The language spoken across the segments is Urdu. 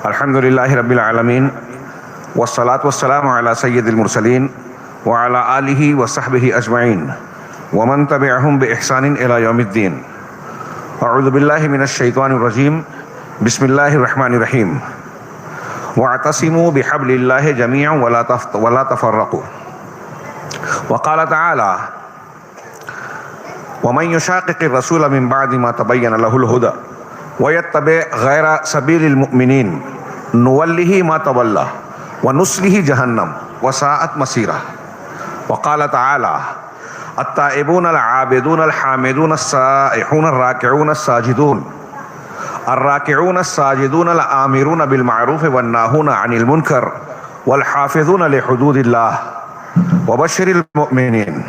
الحمد للہ رب العالمین والصلاة والسلام علی سید المرسلین وعلی آلہ وصحبہ اجمعین ومن تبعہم بإحسان الی یوم الدین. اعوذ باللہ من الشیطان الرجیم. بسم اللہ الرحمن الرحیم. واعتصموا بحبل اللہ جميعا ولا تفرقوا. وقال تعالی ومن يشاقق الرسول من بعد ما تبين له الهدى ويتبع غير سبيل المؤمنين نوله ما تولى ونصله جهنم وساءت مصيره. وقال تعالى التائبون العابدون الحامدون السائحون الراكعون الساجدون الآمرون بالمعروف والناهون عن المنكر والحافظون لحدود الله وبشر المؤمنين.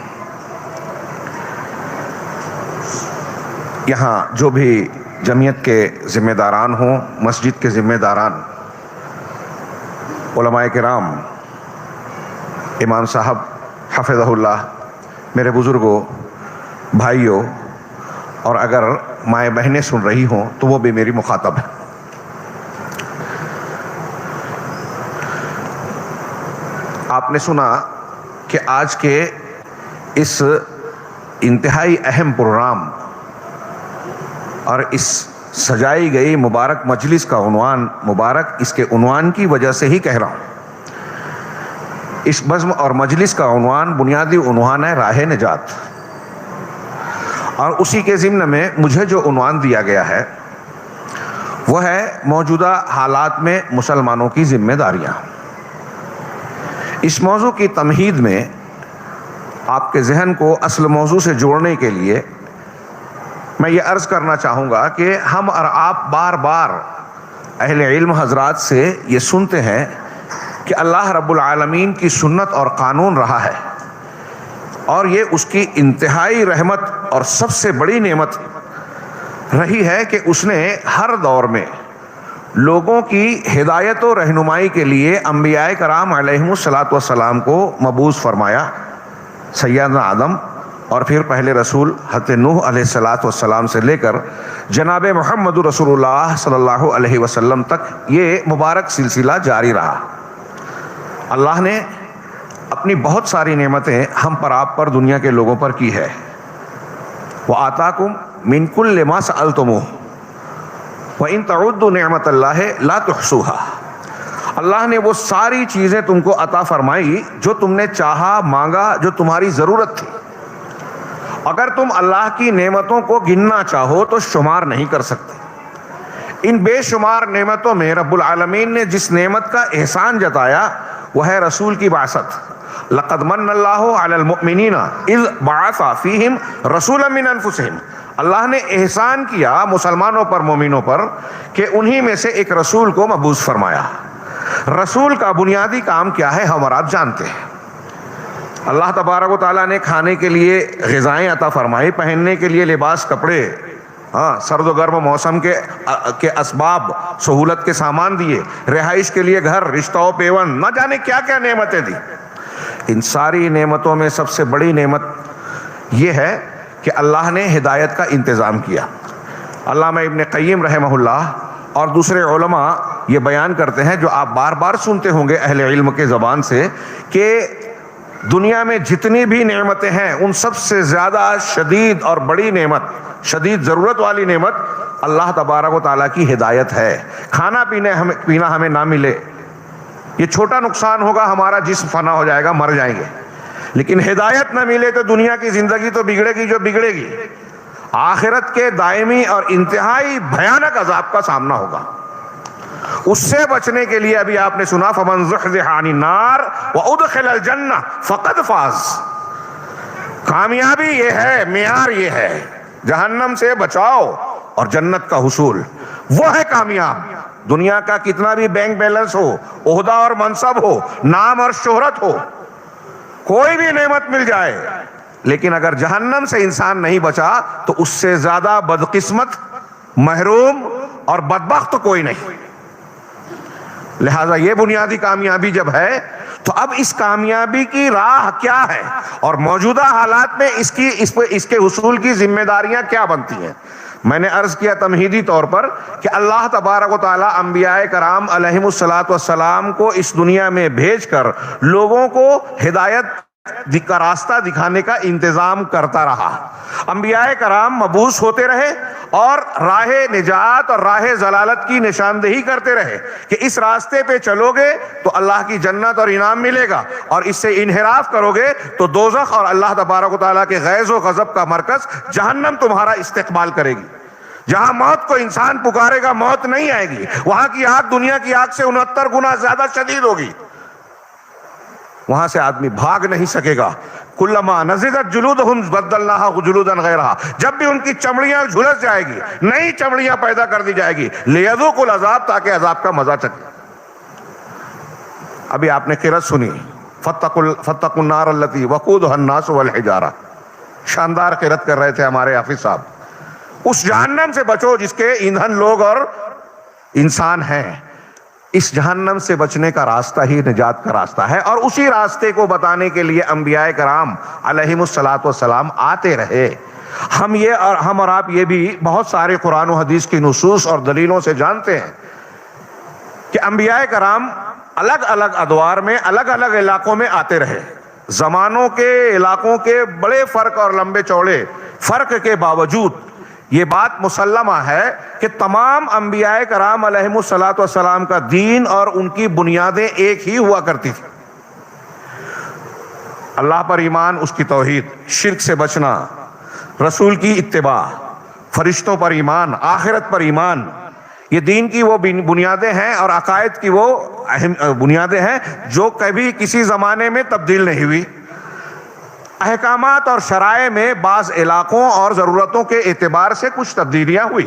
یہاں جو بھی جمعیت کے ذمہ داران ہوں، مسجد کے ذمہ داران، علماء کرام، امام صاحب حفظہ اللہ، میرے بزرگوں، بھائیوں، اور اگر مائیں بہنیں سن رہی ہوں تو وہ بھی میری مخاطب ہے. آپ نے سنا کہ آج کے اس انتہائی اہم پروگرام اور اس سجائی گئی مبارک مجلس کا عنوان مبارک اس کے عنوان کی وجہ سے ہی کہہ رہا ہوں. اس بزم اور مجلس کا عنوان بنیادی عنوان ہے راہ نجات، اور اسی کے ضمن میں مجھے جو عنوان دیا گیا ہے وہ ہے موجودہ حالات میں مسلمانوں کی ذمہ داریاں. اس موضوع کی تمہید میں آپ کے ذہن کو اصل موضوع سے جوڑنے کے لیے میں یہ عرض کرنا چاہوں گا کہ ہم اور آپ بار بار اہل علم حضرات سے یہ سنتے ہیں کہ اللہ رب العالمین کی سنت اور قانون رہا ہے، اور یہ اس کی انتہائی رحمت اور سب سے بڑی نعمت رہی ہے کہ اس نے ہر دور میں لوگوں کی ہدایت و رہنمائی کے لیے انبیاء کرام علیہم الصلاۃ والسلام کو مبعوث فرمایا. سیدنا آدم اور پھر پہلے رسول حضرت نوح علیہ الصلاۃ والسلام سے لے کر جناب محمد رسول اللہ صلی اللہ علیہ وسلم تک یہ مبارک سلسلہ جاری رہا. اللہ نے اپنی بہت ساری نعمتیں ہم پر، آپ پر، دنیا کے لوگوں پر کی ہے. وَآتَاكُم مِّن كُلِّ مَا سَأَلْتُمُوهُ وَإِن تَعُدُّوا نِعْمَتَ اللَّهِ لَا تُحْصُوهَا. اللہ نے وہ ساری چیزیں تم کو عطا فرمائی جو تم نے چاہا، مانگا، جو تمہاری ضرورت تھی. اگر تم اللہ کی نعمتوں کو گننا چاہو تو شمار نہیں کر سکتے. ان بے شمار نعمتوں میں رب العالمین نے جس نعمت کا احسان جتایا وہ ہے رسول کی بعثت. لقد من اللہ علی المؤمنین اذ بعث فیہم رسولا من انفسہم. اللہ نے احسان کیا مسلمانوں پر، مومنوں پر، کہ انہی میں سے ایک رسول کو مبعوث فرمایا. رسول کا بنیادی کام کیا ہے ہم اور آپ جانتے ہیں. اللہ تبارک و تعالیٰ نے کھانے کے لیے غذائیں عطا فرمائی، پہننے کے لیے لباس، کپڑے، سرد و گرم موسم کے اسباب، سہولت کے سامان دیے، رہائش کے لیے گھر، رشتہ و پیوند، نہ جانے کیا کیا نعمتیں دی. ان ساری نعمتوں میں سب سے بڑی نعمت یہ ہے کہ اللہ نے ہدایت کا انتظام کیا. علامہ ابن قیم رحمہ اللہ اور دوسرے علماء یہ بیان کرتے ہیں، جو آپ بار بار سنتے ہوں گے اہل علم کے زبان سے، کہ دنیا میں جتنی بھی نعمتیں ہیں ان سب سے زیادہ شدید اور بڑی نعمت، شدید ضرورت والی نعمت اللہ تبارک و تعالیٰ کی ہدایت ہے. کھانا پینا ہمیں نہ ملے، یہ چھوٹا نقصان ہوگا، ہمارا جسم فنا ہو جائے گا، مر جائیں گے. لیکن ہدایت نہ ملے تو دنیا کی زندگی تو بگڑے گی جو بگڑے گی. آخرت کے دائمی اور انتہائی بھیانک عذاب کا سامنا ہوگا. اس سے بچنے کے لیے ابھی آپ نے سنا فمن زحزح عن النار وادخل الجنہ فقد فاز. کامیابی یہ ہے، معیار یہ ہے، جہنم سے بچاؤ اور جنت کا حصول، وہ ہے کامیاب. دنیا کا کتنا بھی بینک بیلنس ہو، عہدہ اور منصب ہو، نام اور شہرت ہو، کوئی بھی نعمت مل جائے، لیکن اگر جہنم سے انسان نہیں بچا تو اس سے زیادہ بدقسمت، محروم اور بدبخت کوئی نہیں. لہذا یہ بنیادی کامیابی جب ہے تو اب اس کامیابی کی راہ کیا ہے اور موجودہ حالات میں اس کے حصول کی ذمہ داریاں کیا بنتی ہیں. میں نے عرض کیا تمہیدی طور پر کہ اللہ تبارک و تعالی انبیاء کرام علیہم الصلاۃ والسلام کو اس دنیا میں بھیج کر لوگوں کو ہدایت کا راستہ دکھانے کا انتظام کرتا رہا. انبیاء کرام مبعوث ہوتے رہے اور راہ نجات اور راہ ضلالت کی نشاندہی کرتے رہے کہ اس راستے پہ چلو گے تو اللہ کی جنت اور انعام ملے گا، اور اس سے انحراف کرو گے تو دوزخ اور اللہ تبارک و تعالیٰ کے غیظ و غضب کا مرکز جہنم تمہارا استقبال کرے گی. جہاں موت کو انسان پکارے گا موت نہیں آئے گی، وہاں کی آگ دنیا کی آگ سے 69 گنا زیادہ شدید ہوگی. وہاں سے آدمی بھاگ نہیں سکے گا. کلما نضجت جلودہم بدلناہا جلودا غیرہا، جب بھی ان کی چمڑیاں جھلس جائے گی نئی چمڑیاں پیدا کر دی جائے گی. لیذوقوا العذاب، تاکہ عذاب کا مزہ چکھیں. ابھی آپ نے قرأت سنی، فاتقوا النار التی وقودها الناس والحجارہ. شاندار قرأت کر رہے تھے ہمارے حافظ صاحب. اس جہنم سے بچو جس کے ایندھن لوگ اور انسان ہیں. اس جہنم سے بچنے کا راستہ ہی نجات کا راستہ ہے، اور اسی راستے کو بتانے کے لیے انبیاء کرام علیہم الصلاۃ والسلام آتے رہے. ہم اور آپ یہ بھی بہت سارے قرآن و حدیث کی نصوص اور دلیلوں سے جانتے ہیں کہ انبیاء کرام الگ الگ ادوار میں الگ الگ علاقوں میں آتے رہے. زمانوں کے علاقوں کے بڑے فرق اور لمبے چوڑے فرق کے باوجود یہ بات مسلمہ ہے کہ تمام انبیاء کرام علیہم الصلاۃ والسلام کا دین اور ان کی بنیادیں ایک ہی ہوا کرتی تھی. اللہ پر ایمان، اس کی توحید، شرک سے بچنا، رسول کی اتباع، فرشتوں پر ایمان، آخرت پر ایمان. یہ دین کی وہ بنیادیں ہیں اور عقائد کی وہ اہم بنیادیں ہیں جو کبھی کسی زمانے میں تبدیل نہیں ہوئی. احکامات اور شرائع میں بعض علاقوں اور ضرورتوں کے اعتبار سے کچھ تبدیلیاں ہوئی،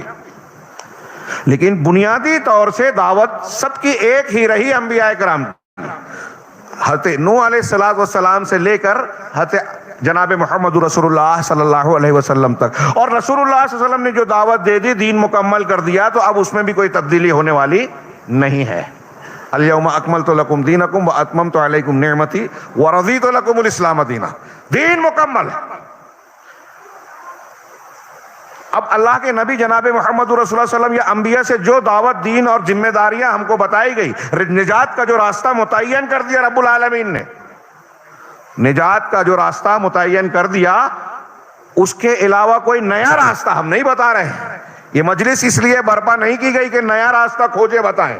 لیکن بنیادی طور سے دعوت سب کی ایک ہی رہی انبیاء کرام. حضرت نوح علیہ السلام سے لے کر حضرت جناب محمد رسول اللہ صلی اللہ علیہ وسلم تک. اور رسول اللہ صلی اللہ علیہ وسلم نے جو دعوت دے دی، دین مکمل کر دیا، تو اب اس میں بھی کوئی تبدیلی ہونے والی نہیں ہے. الیوم اکملت لکم دینکم واتممت علیکم نعمتی ورضیت لکم الاسلام دینا. دین مکمل. اب اللہ کے نبی جناب محمد رسول اللہ صلی اللہ علیہ وسلم یا انبیاء سے جو دعوت، دین اور ذمہ داریاں ہم کو بتائی گئی، نجات کا جو راستہ متعین کر دیا رب العالمین نے، نجات کا جو راستہ متعین کر دیا، اس کے علاوہ کوئی نیا راستہ ہم نہیں بتا رہے ہیں. یہ مجلس اس لیے برپا نہیں کی گئی کہ نیا راستہ کھوجے بتائیں،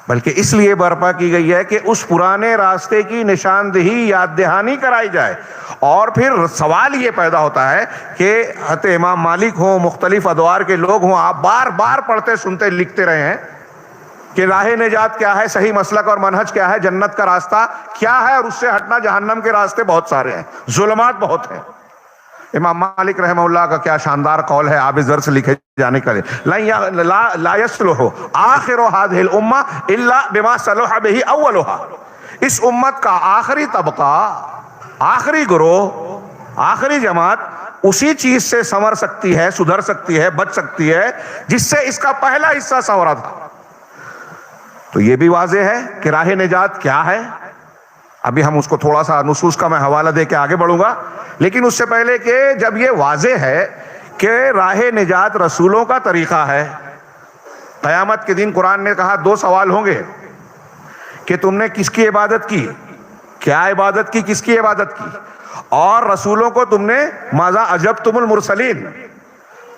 بلکہ اس لیے برپا کی گئی ہے کہ اس پرانے راستے کی نشاندہی، یاد دہانی کرائی جائے. اور پھر سوال یہ پیدا ہوتا ہے کہ حضرت امام مالک ہوں، مختلف ادوار کے لوگ ہوں، آپ بار بار پڑھتے سنتے لکھتے رہے ہیں کہ راہ نجات کیا ہے، صحیح مسلک اور منہج کیا ہے، جنت کا راستہ کیا ہے، اور اس سے ہٹنا جہنم کے راستے بہت سارے ہیں، ظلمات بہت ہیں. امام مالک رحمہ اللہ کا کیا شاندار قول ہے آب زر سے لکھے جانے کا، لا يصلح آخر هذه الامه الا بما صلح به اولها. اس امت کا آخری طبقہ، آخری گروہ، آخری جماعت اسی چیز سے سنور سکتی ہے، سدھر سکتی ہے، بچ سکتی ہے جس سے اس کا پہلا حصہ سنورا تھا. تو یہ بھی واضح ہے کہ راہ نجات کیا ہے. ابھی ہم اس کو تھوڑا سا نصوص کا میں حوالہ دے کے آگے بڑھوں گا، لیکن اس سے پہلے کہ جب یہ واضح ہے کہ راہ نجات رسولوں کا طریقہ ہے، قیامت کے دن قرآن نے کہا 2 سوال ہوں گے کہ تم نے کس کی عبادت کی، کیا عبادت کی، کس کی عبادت کی، اور رسولوں کو تم نے ماذا اجبتم المرسلین.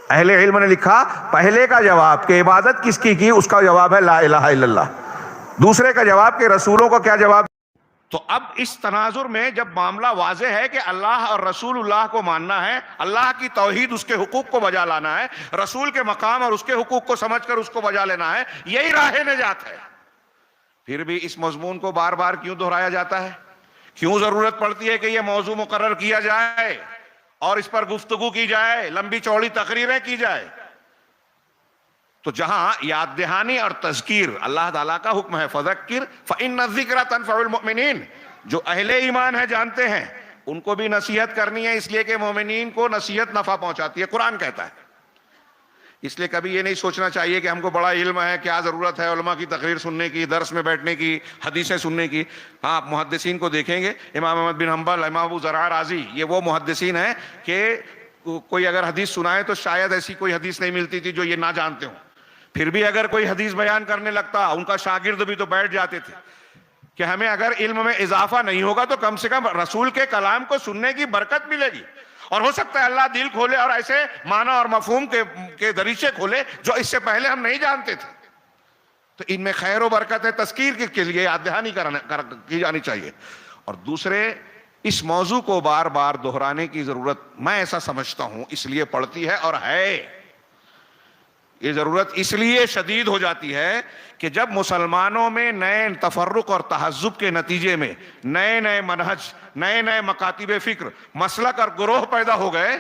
اہل علم نے لکھا پہلے کا جواب کہ عبادت کس کی اس کا جواب ہے لا الہ الا اللہ. دوسرے کا جواب کہ رسولوں کا کیا جواب. تو اب اس تناظر میں جب معاملہ واضح ہے کہ اللہ اور رسول اللہ کو ماننا ہے، اللہ کی توحید، اس کے حقوق کو بجا لانا ہے، رسول کے مقام اور اس کے حقوق کو سمجھ کر اس کو بجا لینا ہے، یہی راہ نجات ہے. پھر بھی اس مضمون کو بار بار کیوں دہرایا جاتا ہے؟ کیوں ضرورت پڑتی ہے کہ یہ موضوع مقرر کیا جائے اور اس پر گفتگو کی جائے، لمبی چوڑی تقریریں کی جائے؟ تو جہاں یاد دہانی اور تذکیر، اللہ تعالیٰ کا حکم ہے فذکر فإن الذکر تنفع المؤمنین. جو اہل ایمان ہے جانتے ہیں، ان کو بھی نصیحت کرنی ہے، اس لیے کہ مومنین کو نصیحت نفع پہنچاتی ہے، قرآن کہتا ہے. اس لیے کبھی یہ نہیں سوچنا چاہیے کہ ہم کو بڑا علم ہے، کیا ضرورت ہے علماء کی تقریر سننے کی، درس میں بیٹھنے کی، حدیثیں سننے کی. ہاں، محدثین کو دیکھیں گے، امام احمد بن حنبل، امام ابو زرع رازی، یہ وہ محدثین ہیں کہ کوئی اگر حدیث سنائے تو شاید ایسی کوئی حدیث نہیں ملتی تھی جو یہ نہ جانتے ہوں. پھر بھی اگر کوئی حدیث بیان کرنے لگتا ان کا شاگرد بھی تو بیٹھ جاتے تھے کہ ہمیں اگر علم میں اضافہ نہیں ہوگا تو کم سے کم رسول کے کلام کو سننے کی برکت ملے گی, اور ہو سکتا ہے اللہ دل کھولے اور ایسے معنی اور مفہوم کے دریچے کھولے جو اس سے پہلے ہم نہیں جانتے تھے. تو ان میں خیر و برکت ہے, تذکیر کے لیے یاد دہانی کی جانی چاہیے. اور دوسرے, اس موضوع کو بار بار دہرانے کی ضرورت میں ایسا سمجھتا ہوں اس لیے پڑتی ہے, اور ہے یہ ضرورت اس لیے شدید ہو جاتی ہے کہ جب مسلمانوں میں نئے تفرق اور تہذب کے نتیجے میں نئے نئے منہج, نئے نئے مکاتب فکر, مسلک اور گروہ پیدا ہو گئے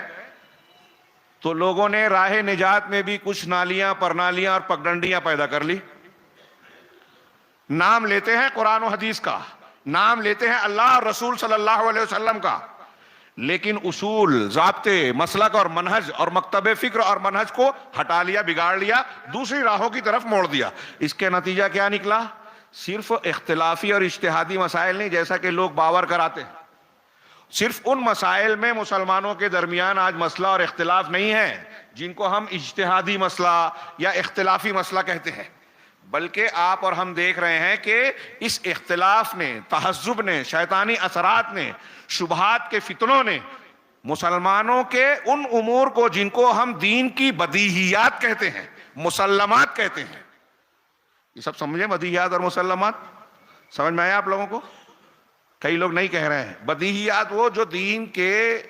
تو لوگوں نے راہ نجات میں بھی کچھ نالیاں, پرنالیاں اور پگڈنڈیاں پیدا کر لی. نام لیتے ہیں قرآن و حدیث کا, نام لیتے ہیں اللہ اور رسول صلی اللہ علیہ وسلم کا, لیکن اصول, ضابطے, مسلک اور منہج اور مکتب فکر اور منہج کو ہٹا لیا, بگاڑ لیا, دوسری راہوں کی طرف موڑ دیا. اس کے نتیجہ کیا نکلا؟ صرف اختلافی اور اجتہادی مسائل نہیں جیسا کہ لوگ باور کراتے ہیں. صرف ان مسائل میں مسلمانوں کے درمیان آج مسئلہ اور اختلاف نہیں ہے جن کو ہم اجتہادی مسئلہ یا اختلافی مسئلہ کہتے ہیں, بلکہ آپ اور ہم دیکھ رہے ہیں کہ اس اختلاف نے, تہذب نے, شیطانی اثرات نے, شبہات کے فتنوں نے مسلمانوں کے ان امور کو جن کو ہم دین کی بدیہیات کہتے ہیں, مسلمات کہتے ہیں, یہ سب سمجھیں, بدیہیات اور مسلمات سمجھ میں آیا آپ لوگوں کو؟ کئی لوگ نہیں کہہ رہے ہیں. بدیہیات وہ جو دین کے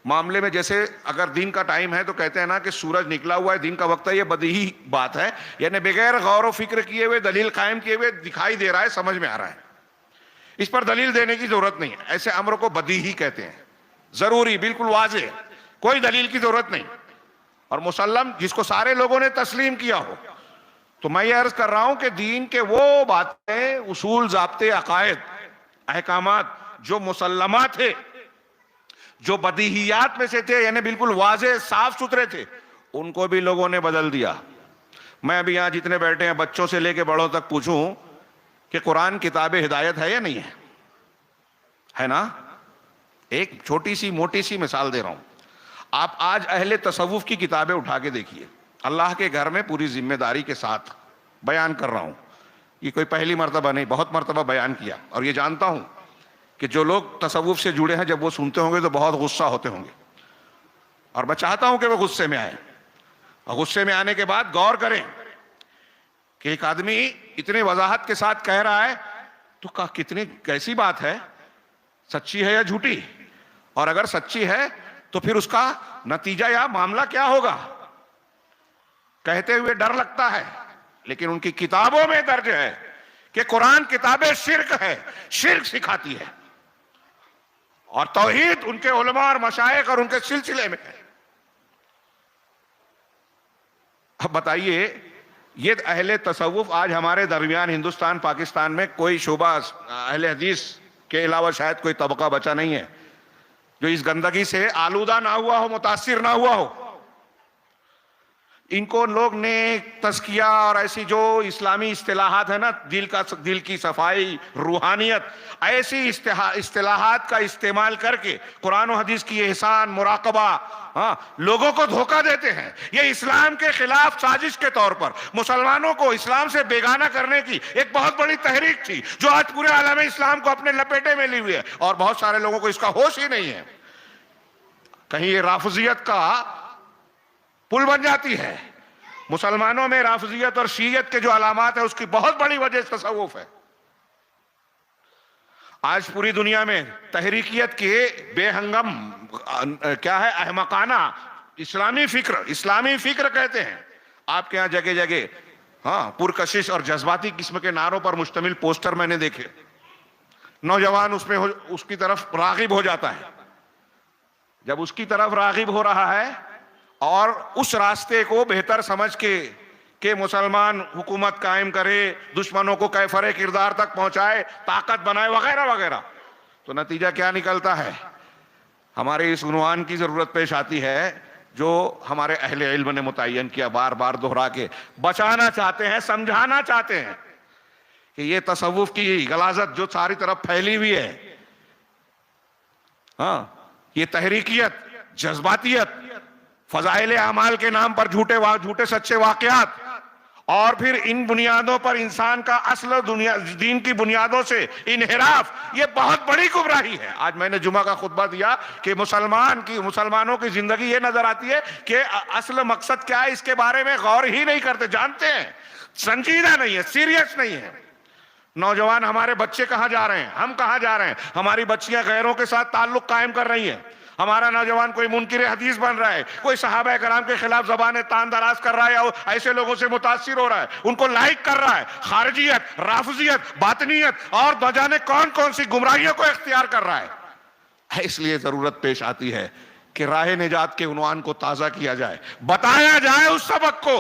معاملے میں, جیسے اگر دین کا ٹائم ہے تو کہتے ہیں نا کہ سورج نکلا ہوا ہے, دین کا وقت ہے, یہ بدیہی بات ہے, یعنی بغیر غور و فکر کیے ہوئے, دلیل قائم کیے ہوئے دکھائی دے رہا ہے, سمجھ میں آ رہا ہے, اس پر دلیل دینے کی ضرورت نہیں ہے. ایسے امر کو بدیہی کہتے ہیں, ضروری, بالکل واضح, کوئی دلیل کی ضرورت نہیں, اور مسلم جس کو سارے لوگوں نے تسلیم کیا ہو. تو میں یہ عرض کر رہا ہوں کہ دین کے وہ باتیں, اصول, ضابطے, عقائد, احکامات جو مسلمات تھے, جو بدیہیات میں سے تھے, یعنی بالکل واضح, صاف ستھرے تھے, ان کو بھی لوگوں نے بدل دیا. میں ابھی یہاں جتنے بیٹھے ہیں بچوں سے لے کے بڑوں تک پوچھوں کہ قرآن کتاب ہدایت ہے یا نہیں ہے؟ ہے نا؟ ایک چھوٹی سی موٹی سی مثال دے رہا ہوں. آپ آج اہل تصوف کی کتابیں اٹھا کے دیکھیے, اللہ کے گھر میں پوری ذمہ داری کے ساتھ بیان کر رہا ہوں, یہ کوئی پہلی مرتبہ نہیں, بہت مرتبہ بیان کیا, اور یہ جانتا ہوں کہ جو لوگ تصوف سے جڑے ہیں جب وہ سنتے ہوں گے تو بہت غصہ ہوتے ہوں گے, اور میں چاہتا ہوں کہ وہ غصے میں آئیں, اور غصے میں آنے کے بعد غور کریں کہ ایک آدمی اتنی وضاحت کے ساتھ کہہ رہا ہے تو کتنی کیسی بات ہے, سچی ہے یا جھوٹی, اور اگر سچی ہے تو پھر اس کا نتیجہ یا معاملہ کیا ہوگا. کہتے ہوئے ڈر لگتا ہے, لیکن ان کی کتابوں میں درج ہے کہ قرآن کتاب شرک ہے, شرک سکھاتی ہے, اور توحید ان کے علماء اور مشائخ اور ان کے سلسلے میں ہے. اب بتائیے, یہ اہل تصوف آج ہمارے درمیان ہندوستان, پاکستان میں کوئی شعبہ اہل حدیث کے علاوہ شاید کوئی طبقہ بچا نہیں ہے جو اس گندگی سے آلودہ نہ ہوا ہو, متاثر نہ ہوا ہو. ان کو لوگ نے تزکیہ اور ایسی جو اسلامی اصطلاحات ہیں نا, دل کی صفائی, روحانیت, ایسی اصطلاحات کا استعمال کر کے قرآن و حدیث کی احسان, مراقبہ, لوگوں کو دھوکہ دیتے ہیں. یہ اسلام کے خلاف سازش کے طور پر مسلمانوں کو اسلام سے بیگانہ کرنے کی ایک بہت بڑی تحریک تھی جو آج پورے عالم اسلام کو اپنے لپیٹے میں لی ہوئی ہے, اور بہت سارے لوگوں کو اس کا ہوش ہی نہیں ہے. کہیں یہ رافضیت کا پل بن جاتی ہے. مسلمانوں میں رافضیت اور شیعیت کے جو علامات ہیں اس کی بہت بڑی وجہ تصوف ہے. آج پوری دنیا میں تحریکیت کے بے ہنگم کیا ہے, احمقانہ اسلامی فکر کہتے ہیں. آپ کے ہاں جگہ جگہ پرکشش اور جذباتی قسم کے نعروں پر مشتمل پوسٹر میں نے دیکھے. نوجوان اس کی طرف راغب ہو جاتا ہے. جب اس کی طرف راغب ہو رہا ہے اور اس راستے کو بہتر سمجھ کے کہ مسلمان حکومت قائم کرے, دشمنوں کو کیفر کردار تک پہنچائے, طاقت بنائے, وغیرہ وغیرہ, تو نتیجہ کیا نکلتا ہے؟ ہمارے اس عنوان کی ضرورت پیش آتی ہے جو ہمارے اہل علم نے متعین کیا, بار بار دہرا کے بچانا چاہتے ہیں, سمجھانا چاہتے ہیں کہ یہ تصوف کی غلاظت جو ساری طرف پھیلی ہوئی ہے, یہ تحریکیت جذباتیت، فضائل اعمال کے نام پر جھوٹے سچے واقعات، اور پھر ان بنیادوں پر انسان کا اصل دین کی بنیادوں سے انحراف، یہ بہت بڑی گمراہی ہے۔ آج میں نے جمعہ کا خطبہ دیا کہ مسلمانوں کی زندگی یہ نظر آتی ہے کہ اصل مقصد کیا ہے اس کے بارے میں غور ہی نہیں کرتے، جانتے ہیں، سنجیدہ نہیں ہے، سیریس نہیں ہے۔ نوجوان ہمارے بچے کہاں جا رہے ہیں، ہم کہاں جا رہے ہیں، ہماری بچیاں غیروں کے ساتھ تعلق قائم کر رہی ہیں، ہمارا نوجوان کوئی منکر حدیث بن رہا ہے، کوئی صحابہ کرام کے خلاف زبانیں تان دراز کر رہا ہے اور ایسے لوگوں سے متاثر ہو رہا ہے، ان کو لائک کر رہا ہے، خارجیت، رافضیت، باطنیت اور نہ جانے کون کون سی گمراہیوں کو اختیار کر رہا ہے۔ اس لیے ضرورت پیش آتی ہے کہ راہ نجات کے عنوان کو تازہ کیا جائے، بتایا جائے اس سبق کو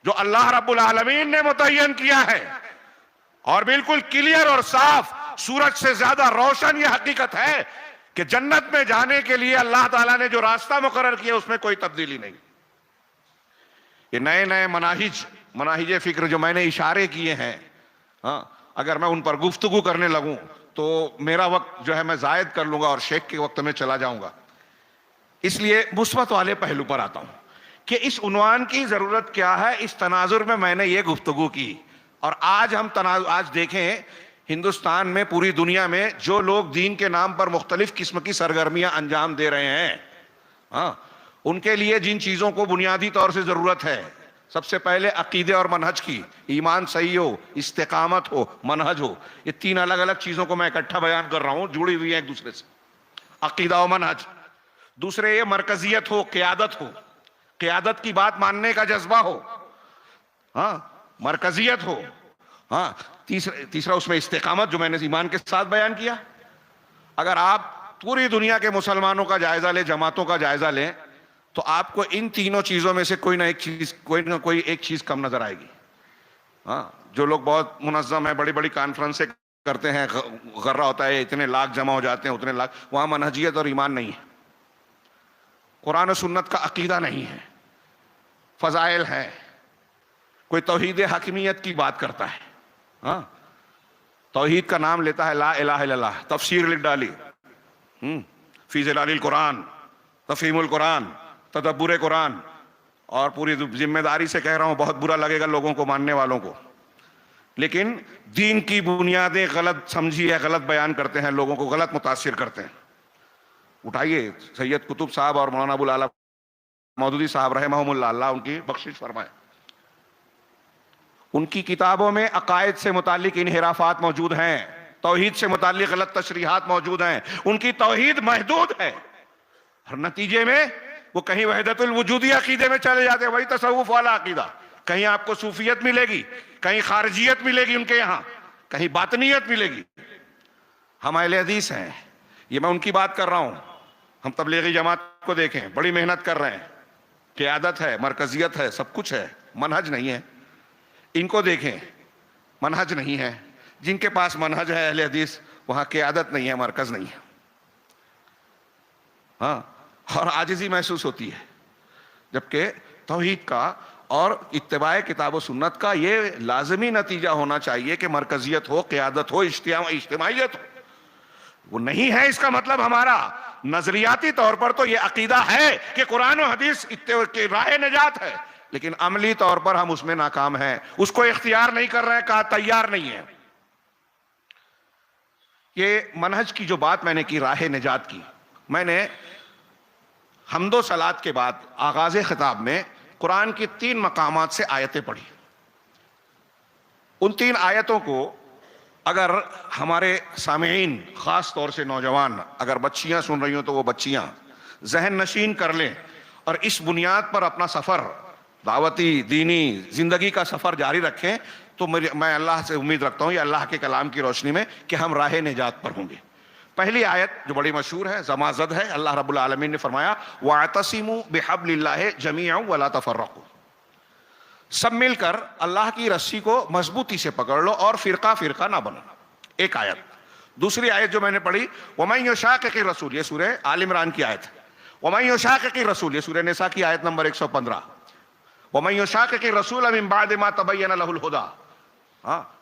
جو اللہ رب العالمین نے متعین کیا ہے، اور بالکل کلیئر اور صاف، سورج سے زیادہ روشن یہ حقیقت ہے کہ جنت میں جانے کے لیے اللہ تعالیٰ نے جو راستہ مقرر کیا اس میں کوئی تبدیلی نہیں۔ یہ نئے نئے مناہج فکر جو میں نے اشارے کیے ہیں، اگر میں ان پر گفتگو کرنے لگوں تو میرا وقت جو ہے میں زائد کر لوں گا اور شیخ کے وقت میں چلا جاؤں گا۔ اس لیے مثبت والے پہلو پر آتا ہوں کہ اس عنوان کی ضرورت کیا ہے۔ اس تناظر میں نے یہ گفتگو کی، اور آج دیکھیں ہندوستان میں، پوری دنیا میں جو لوگ دین کے نام پر مختلف قسم کی سرگرمیاں انجام دے رہے ہیں، ان کے لیے جن چیزوں کو بنیادی طور سے ضرورت ہے، سب سے پہلے عقیدے اور منہج کی، ایمان صحیح ہو، استقامت ہو، منہج ہو۔ یہ تین الگ الگ چیزوں کو میں اکٹھا بیان کر رہا ہوں، جڑی ہوئی ہیں ایک دوسرے سے، عقیدہ و منہج۔ دوسرے یہ مرکزیت ہو، قیادت ہو، قیادت کی بات ماننے کا جذبہ ہو، مرکزیت ہو۔ تیسرا اس میں استقامت، جو میں نے ایمان کے ساتھ بیان کیا۔ اگر آپ پوری دنیا کے مسلمانوں کا جائزہ لیں، جماعتوں کا جائزہ لیں، تو آپ کو ان تینوں چیزوں میں سے کوئی نہ کوئی ایک چیز کم نظر آئے گی۔ جو لوگ بہت منظم ہیں، بڑی بڑی کانفرنسیں کرتے ہیں، غرہ ہوتا ہے، اتنے لاکھ جمع ہو جاتے ہیں، اتنے لاکھ، وہاں منہجیت اور ایمان نہیں ہے، قرآن و سنت کا عقیدہ نہیں ہے، فضائل ہے، کوئی توحید حاکمیت کی بات کرتا ہے، توحید کا نام لیتا ہے، لا الہ الا اللہ، تفسیر لکھ ڈالی، فی ظلال القرآن، تفہیم القرآن، تدبر قرآن، اور پوری ذمہ داری سے کہہ رہا ہوں، بہت برا لگے گا لوگوں کو، ماننے والوں کو، لیکن دین کی بنیادیں غلط سمجھی ہے، غلط بیان کرتے ہیں، لوگوں کو غلط متاثر کرتے ہیں۔ اٹھائیے سید قطب صاحب اور مولانا ابو العلا مودودی صاحب رحمہم اللہ، اللہ ان کی بخشش فرمائے، ان کی کتابوں میں عقائد سے متعلق انحرافات موجود ہیں، توحید سے متعلق غلط تشریحات موجود ہیں، ان کی توحید محدود ہے، اور نتیجے میں وہ کہیں وحدت الوجودی عقیدے میں چلے جاتے ہیں، وہی تصوف والا عقیدہ، کہیں آپ کو صوفیت ملے گی، کہیں خارجیت ملے گی ان کے یہاں، کہیں باطنیت ملے گی۔ ہم اہل حدیث ہیں، یہ میں ان کی بات کر رہا ہوں، ہم تبلیغی جماعت کو دیکھیں، بڑی محنت کر رہے ہیں، قیادت ہے، مرکزیت ہے، سب کچھ ہے، منہج نہیں ہے۔ ان کو دیکھیں، منہج نہیں ہے، جن کے پاس منہج ہے اہل حدیث، وہاں قیادت نہیں ہے، مرکز نہیں ہے، اور عاجزی محسوس ہوتی ہے، جبکہ توحید کا اور اتباع کتاب و سنت کا یہ لازمی نتیجہ ہونا چاہیے کہ مرکزیت ہو، قیادت ہو، اجتماعیت ہو۔ وہ نہیں ہے، اس کا مطلب ہمارا نظریاتی طور پر تو یہ عقیدہ ہے کہ قرآن و حدیث کی راہ نجات ہے، لیکن عملی طور پر ہم اس میں ناکام ہیں، اس کو اختیار نہیں کر رہے ہیں، کہا تیار نہیں ہے۔ یہ منہج کی جو بات میں نے کی، راہ نجات کی، میں نے حمد و صلات کے بعد آغاز خطاب میں قرآن کی 3 مقامات سے آیتیں پڑھی۔ ان 3 آیتوں کو اگر ہمارے سامعین، خاص طور سے نوجوان، اگر بچیاں سن رہی ہوں تو وہ بچیاں ذہن نشین کر لیں اور اس بنیاد پر اپنا سفر، دعوتی دینی زندگی کا سفر جاری رکھیں، تو میں اللہ سے امید رکھتا ہوں، یہ اللہ کے کلام کی روشنی میں، کہ ہم راہ نجات پر ہوں گے۔ پہلی آیت جو بڑی مشہور ہے، زمازد ہے، اللہ رب العالمین نے فرمایا وَاعْتَصِمُوا بِحَبْلِ اللَّهِ جَمِيعًا وَلَا تَفَرَّقُوا، سب مل کر اللہ کی رسی کو مضبوطی سے پکڑ لو اور فرقہ فرقہ نہ بنو۔ ایک آیت۔ دوسری آیت جو میں نے پڑھی، وَمَن يُشَاقِقِ الرَّسُولِ، یہ سورہ آل عمران کی آیت ہے، وَمَن يُشَاقِقِ الرَّسُولِ، یہ سورہ نساء کی آیت نمبر 115، وَمَن يُشَاقِقِ الرَّسُولَ مِن بَعْدِ مَا تَبَيَّنَ لَهُ الْهُدَىٰ،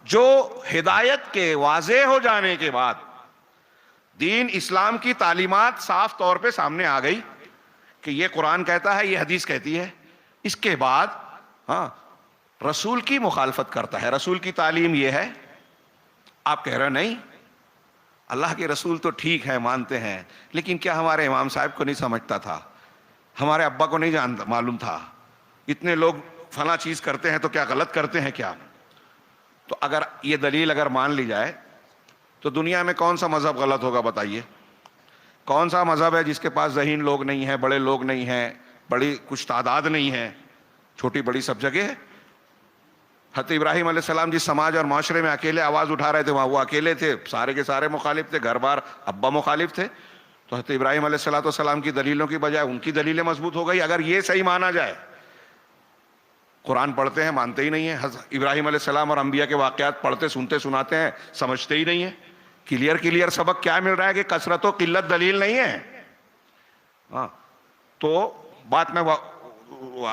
جو ہدایت کے واضح ہو جانے کے بعد دین اسلام کی تعلیمات صاف طور پہ سامنے آ گئی، کہ یہ قرآن کہتا ہے، یہ حدیث کہتی ہے، اس کے بعد ہاں رسول کی مخالفت کرتا ہے، رسول کی تعلیم یہ ہے، آپ کہہ رہے نہیں اللہ کے رسول تو ٹھیک ہے مانتے ہیں، لیکن کیا ہمارے امام صاحب کو نہیں سمجھتا تھا، ہمارے ابا کو نہیں جانتا معلوم تھا، اتنے لوگ فلاں چیز کرتے ہیں تو کیا غلط کرتے ہیں کیا؟ تو اگر یہ دلیل اگر مان لی جائے تو دنیا میں کون سا مذہب غلط ہوگا بتائیے؟ کون سا مذہب ہے جس کے پاس ذہین لوگ نہیں ہیں، بڑے لوگ نہیں ہیں، بڑی کچھ تعداد نہیں ہے، چھوٹی بڑی سب جگہ ہے؟ حضرت ابراہیم علیہ السلام جس سماج اور معاشرے میں اکیلے آواز اٹھا رہے تھے، وہاں وہ اکیلے تھے، سارے کے سارے مخالف تھے، گھر بار ابا مخالف تھے، تو حضرت ابراہیم علیہ السلام کی دلیلوں کی بجائے ان کی دلیلیں مضبوط ہو گئی۔ اگر یہ صحیح مانا جائے، قرآن پڑھتے ہیں مانتے ہی نہیں ہیں، حضرت ابراہیم علیہ السلام اور انبیاء کے واقعات پڑھتے سنتے سناتے ہیں، سمجھتے ہی نہیں ہیں، کلیئر سبق کیا مل رہا ہے کہ کثرت و قلت دلیل نہیں ہے۔ ہاں تو بات میں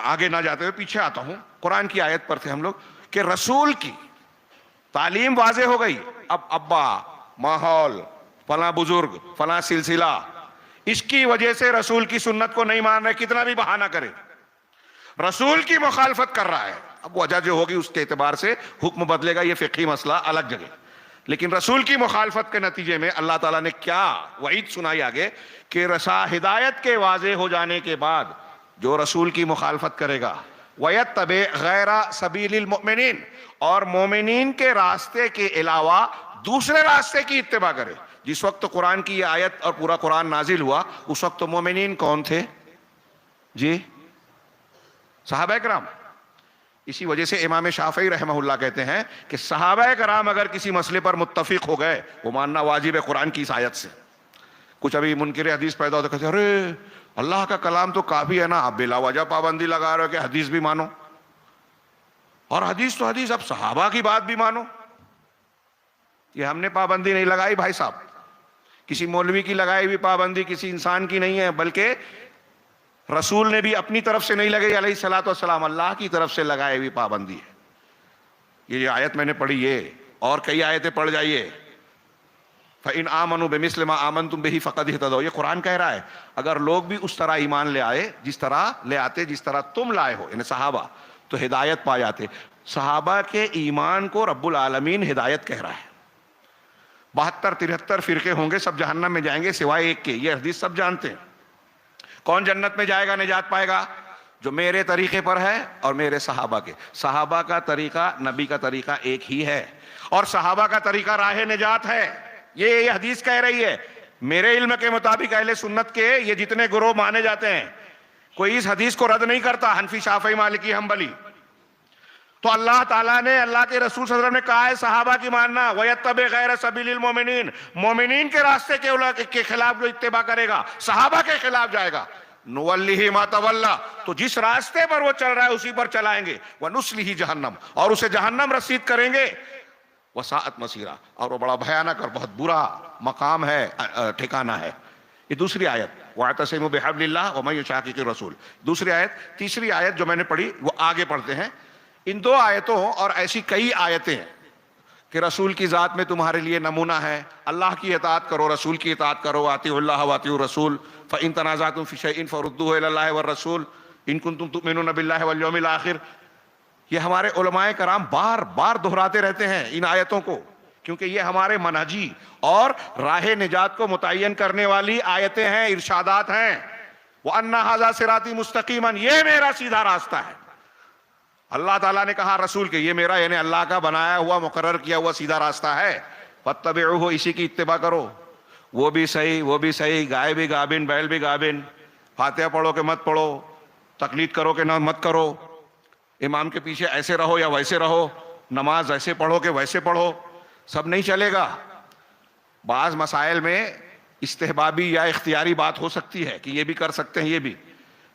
آگے نہ جاتے ہوئے پیچھے آتا ہوں، قرآن کی آیت پر تھے ہم لوگ کہ رسول کی تعلیم واضح ہو گئی، اب ابا، ماحول، فلاں بزرگ، فلاں سلسلہ، اس کی وجہ سے رسول کی سنت کو نہیں مان رہے، کتنا بھی بہانہ کرے، رسول کی مخالفت کر رہا ہے، اب وجہ جو ہوگی اس کے اعتبار سے حکم بدلے گا، یہ فقہی مسئلہ الگ جگہ، لیکن رسول کی مخالفت کے نتیجے میں اللہ تعالیٰ نے کیا وعید سنائی آگے کہ ہدایت کے واضح ہو جانے کے بعد جو رسول کی مخالفت کرے گا وَيَتَّبِعْ غَيْرَ سَبِيلِ الْمُؤْمِنِينَ، اور مومنین کے راستے کے علاوہ دوسرے راستے کی اتباع کرے۔ جس وقت قرآن کی یہ آیت اور پورا قرآن نازل ہوا، اس وقت مومنین کون تھے جی؟ صحابہ کرام۔ اسی وجہ سے امام شافعی رحمہ اللہ کہتے ہیں کہ صحابہ کرام اگر کسی مسئلے پر متفق ہو گئے، وہ ماننا واجب ہے قرآن کی اس آیت سے۔ کچھ ابھی منکر حدیث پیدا ہوتا کہتے ہیں ارے اللہ کا کلام تو کافی ہے نا، آپ بلا وجہ پابندی لگا رہے ہو کہ حدیث بھی مانو، اور حدیث تو حدیث، اب صحابہ کی بات بھی مانو۔ یہ ہم نے پابندی نہیں لگائی بھائی صاحب، کسی مولوی کی لگائی ہوئی پابندی کسی انسان کی نہیں ہے، بلکہ رسول نے بھی اپنی طرف سے نہیں لگائی علیہ الصلوۃ والسلام، اللہ کی طرف سے لگائی ہوئی پابندی ہے۔ یہ آیت میں نے پڑھی، یہ اور کئی آیتیں پڑھ جائیے، فَإِنْ آمَنُوا بِمِثْلِ مَا آمَنْتُمْ بِهِ فَقَدِ اهْتَدَوْا، یہ قرآن کہہ رہا ہے اگر لوگ بھی اس طرح ایمان لے آئے، جس طرح لے آتے جس طرح تم لائے ہو، یعنی صحابہ، تو ہدایت پا جاتے۔ صحابہ کے ایمان کو رب العالمین ہدایت کہہ رہا ہے۔ 72-73 فرقے ہوں گے، سب جہنم میں جائیں گے سوائے ایک کے، یہ حدیث سب جانتے ہیں۔ کون جنت میں جائے گا، نجات پائے گا؟ جو میرے طریقے پر ہے اور میرے صحابہ کے۔ صحابہ کا طریقہ نبی کا طریقہ ایک ہی ہے، اور صحابہ کا طریقہ راہ نجات ہے، یہ حدیث کہہ رہی ہے۔ میرے علم کے مطابق اہل سنت کے یہ جتنے گروہ مانے جاتے ہیں، کوئی اس حدیث کو رد نہیں کرتا، حنفی، شافعی، مالکی، حنبلی۔ تو اللہ تعالیٰ نے، اللہ کے رسول صلی اللہ علیہ وسلم نے کہا ہے صحابہ کی ماننا، وَيَتَّبِعْ غَيْرَ سَبِيلِ الْمُؤْمِنِينَ، مومنین کے راستے کے خلاف جو اتباع کرے گا، صحابہ کے خلاف جائے گا، نُوَلِّهِ مَا تَوَلَّى، تو جس راستے پر وہ چل رہا ہے اسی پر چلائیں گے، وَنُصْلِهِ جہنم، اور اسے جہنم رسید کریں گے، وَسَاءَتْ مَصِيرًا، اور وہ بڑا بھیانک اور بہت برا مقام ہے، ٹھکانہ ہے۔ یہ دوسری آیت، وَاعْتَصِمُوا بِحَبْلِ اللَّهِ وَمَن يُشَاقِقِ الرَّسُولَ، دوسری آیت۔ تیسری آیت جو میں نے پڑھی وہ آگے پڑھتے ہیں۔ ان دو آیتوں اور ایسی کئی آیتیں ہیں کہ رسول کی ذات میں تمہارے لیے نمونہ ہے، اللہ کی اطاعت کرو، رسول کی اطاعت کرو، اطیعوا اللہ واطیعوا الرسول، فإن تنازعتم في شيء فردوه إلى الله والرسول إن كنتم تؤمنون بالله واليوم الآخر۔ یہ ہمارے علماء کرام بار بار دہراتے رہتے ہیں ان آیتوں کو، کیونکہ یہ ہمارے منہجی اور راہ نجات کو متعین کرنے والی آیتیں ہیں، ارشادات ہیں۔ وَأَنَّ هَذَا صِرَاطِي مُسْتَقِيمًا، یہ میرا سیدھا راستہ ہے۔ اللہ تعالیٰ نے کہا رسول کے، یہ میرا یعنی اللہ کا بنایا ہوا مقرر کیا ہوا سیدھا راستہ ہے، فَاتَّبِعُوهُ، اسی کی اتباع کرو۔ وہ بھی صحیح، وہ بھی صحیح، گائے بھی گابن، بیل بھی گابن، فاتحہ پڑھو کہ مت پڑھو، تقلید کرو کہ نہ مت کرو، امام کے پیچھے ایسے رہو یا ویسے رہو، نماز ایسے پڑھو کہ ویسے پڑھو، سب نہیں چلے گا۔ بعض مسائل میں استحبابی یا اختیاری بات ہو سکتی ہے کہ یہ بھی کر سکتے ہیں، یہ بھی،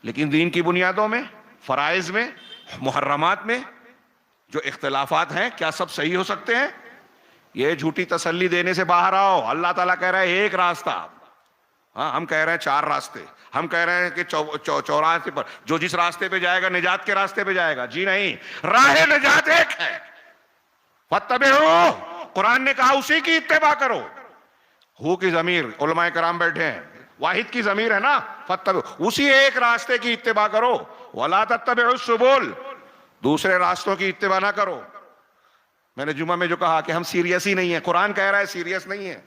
لیکن دین کی بنیادوں میں، فرائض میں، محرمات میں جو اختلافات ہیں، کیا سب صحیح ہو سکتے ہیں؟ یہ جھوٹی تسلی دینے سے باہر آؤ۔ اللہ تعالیٰ کہہ رہا ہے ایک راستہ، ہاں ہم کہہ رہے ہیں 4 راستے، ہم کہہ رہے ہیں کہ چوراہے پر جو جس راستے پہ جائے گا نجات کے راستے پہ جائے گا، جی نہیں، راہ نجات ایک ہے، فَاتَّبِعُوهُ، قرآن نے کہا اسی کی اتباع کرو۔ ہو کی ضمیر، علماء کرام بیٹھے ہیں، واحد کی ضمیر ہے نا، فاتبعوا، اسی ایک راستے کی اتباع کرو، ولا تتبعوا السبل، دوسرے راستوں کی اتباع نہ کرو۔ میں نے جمعہ میں جو کہا کہ ہم سیریس ہی نہیں ہیں، قرآن کہہ رہا ہے سیریس نہیں ہے،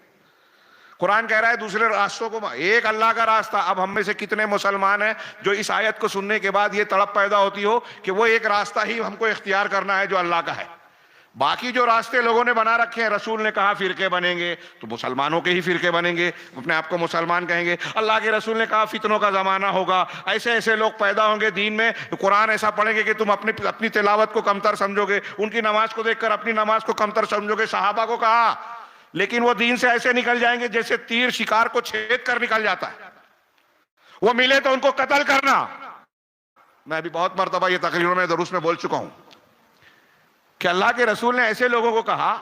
قرآن کہہ رہا ہے دوسرے راستوں کو، ایک اللہ کا راستہ۔ اب ہم میں سے کتنے مسلمان ہیں جو اس آیت کو سننے کے بعد یہ تڑپ پیدا ہوتی ہو کہ وہ ایک راستہ ہی ہم کو اختیار کرنا ہے جو اللہ کا ہے، باقی جو راستے لوگوں نے بنا رکھے ہیں، رسول نے کہا فرقے بنیں گے تو مسلمانوں کے ہی فرقے بنیں گے، اپنے آپ کو مسلمان کہیں گے۔ اللہ کے رسول نے کہا فتنوں کا زمانہ ہوگا، ایسے ایسے لوگ پیدا ہوں گے دین میں، قرآن ایسا پڑھیں گے کہ تم اپنی تلاوت کو کمتر سمجھو گے، ان کی نماز کو دیکھ کر اپنی نماز کو کمتر سمجھو گے۔ صحابہ کو کہا، لیکن وہ دین سے ایسے نکل جائیں گے جیسے تیر شکار کو چھید کر نکل جاتا ہے، وہ ملے تو ان کو قتل کرنا۔ میں بھی بہت مرتبہ یہ تقریروں میں دروس میں بول چکا ہوں کہ اللہ کے رسول نے ایسے لوگوں کو کہا،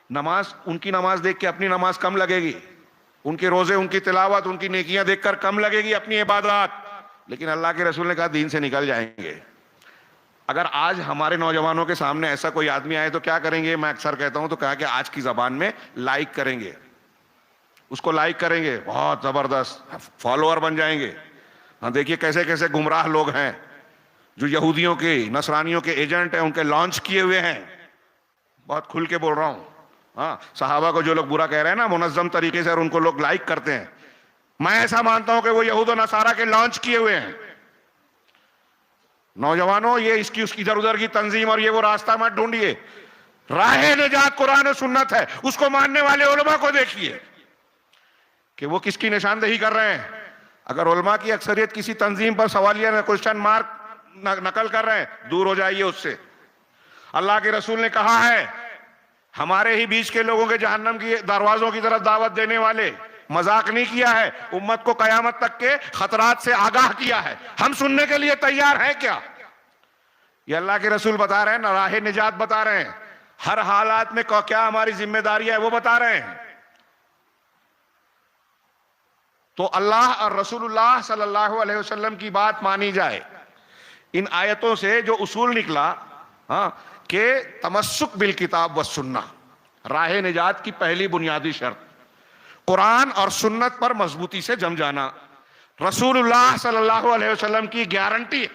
نماز، ان کی نماز دیکھ کے اپنی نماز کم لگے گی، ان کے روزے، ان کی تلاوت، ان کی نیکیاں دیکھ کر کم لگے گی اپنی عبادات، لیکن اللہ کے رسول نے کہا دین سے نکل جائیں گے۔ اگر آج ہمارے نوجوانوں کے سامنے ایسا کوئی آدمی آئے تو کیا کریں گے؟ میں اکثر کہتا ہوں تو کہا کہ آج کی زبان میں لائک کریں گے، اس کو لائک کریں گے، بہت زبردست فالوور بن جائیں گے۔ ہاں دیکھیے کیسے کیسے گمراہ لوگ ہیں جو یہودیوں کے، نصرانیوں کے ایجنٹ ہیں، ان کے لانچ کیے ہوئے ہیں۔ بہت کھل کے بول رہا ہوں۔ ہاں، صحابہ کو جو لوگ برا کہہ رہے ہیں نا منظم طریقے سے، اور ان کو لوگ لائک کرتے ہیں، میں ایسا مانتا ہوں کہ وہ یہود و نصارہ کے لانچ کیے ہوئے ہیں۔ نوجوانوں، یہ اس کی ادھر ادھر کی تنظیم اور یہ وہ راستہ مت ڈھونڈیے، راہ نجات قرآن و سنت ہے، اس کو ماننے والے علماء کو دیکھیے کہ وہ کس کی نشاندہی کر رہے ہیں۔ اگر علماء کی اکثریت کسی تنظیم پر سوالیہ کوشچن مارک نقل کر رہے ہیں، دور ہو جائیے اس سے۔ اللہ کے رسول نے کہا ہے، ہمارے ہی بیچ کے لوگوں کے جہنم کی دروازوں کی طرف دعوت دینے والے، مذاق نہیں کیا ہے، امت کو قیامت تک کے خطرات سے آگاہ کیا ہے۔ ہم سننے کے لیے تیار ہیں کیا؟ یہ اللہ کے رسول بتا رہے ہیں نا، راہ نجات بتا رہے ہیں، ہر حالات میں کیا ہماری ذمہ داری ہے وہ بتا رہے ہیں۔ تو اللہ اور رسول اللہ صلی اللہ علیہ وسلم کی بات مانی جائے۔ ان آیتوں سے جو اصول نکلا کہ تمسک بالکتاب والسنہ، راہ نجات کی پہلی بنیادی شرط قرآن اور سنت پر مضبوطی سے جم جانا، رسول اللہ صلی اللہ علیہ وسلم کی گارنٹی۔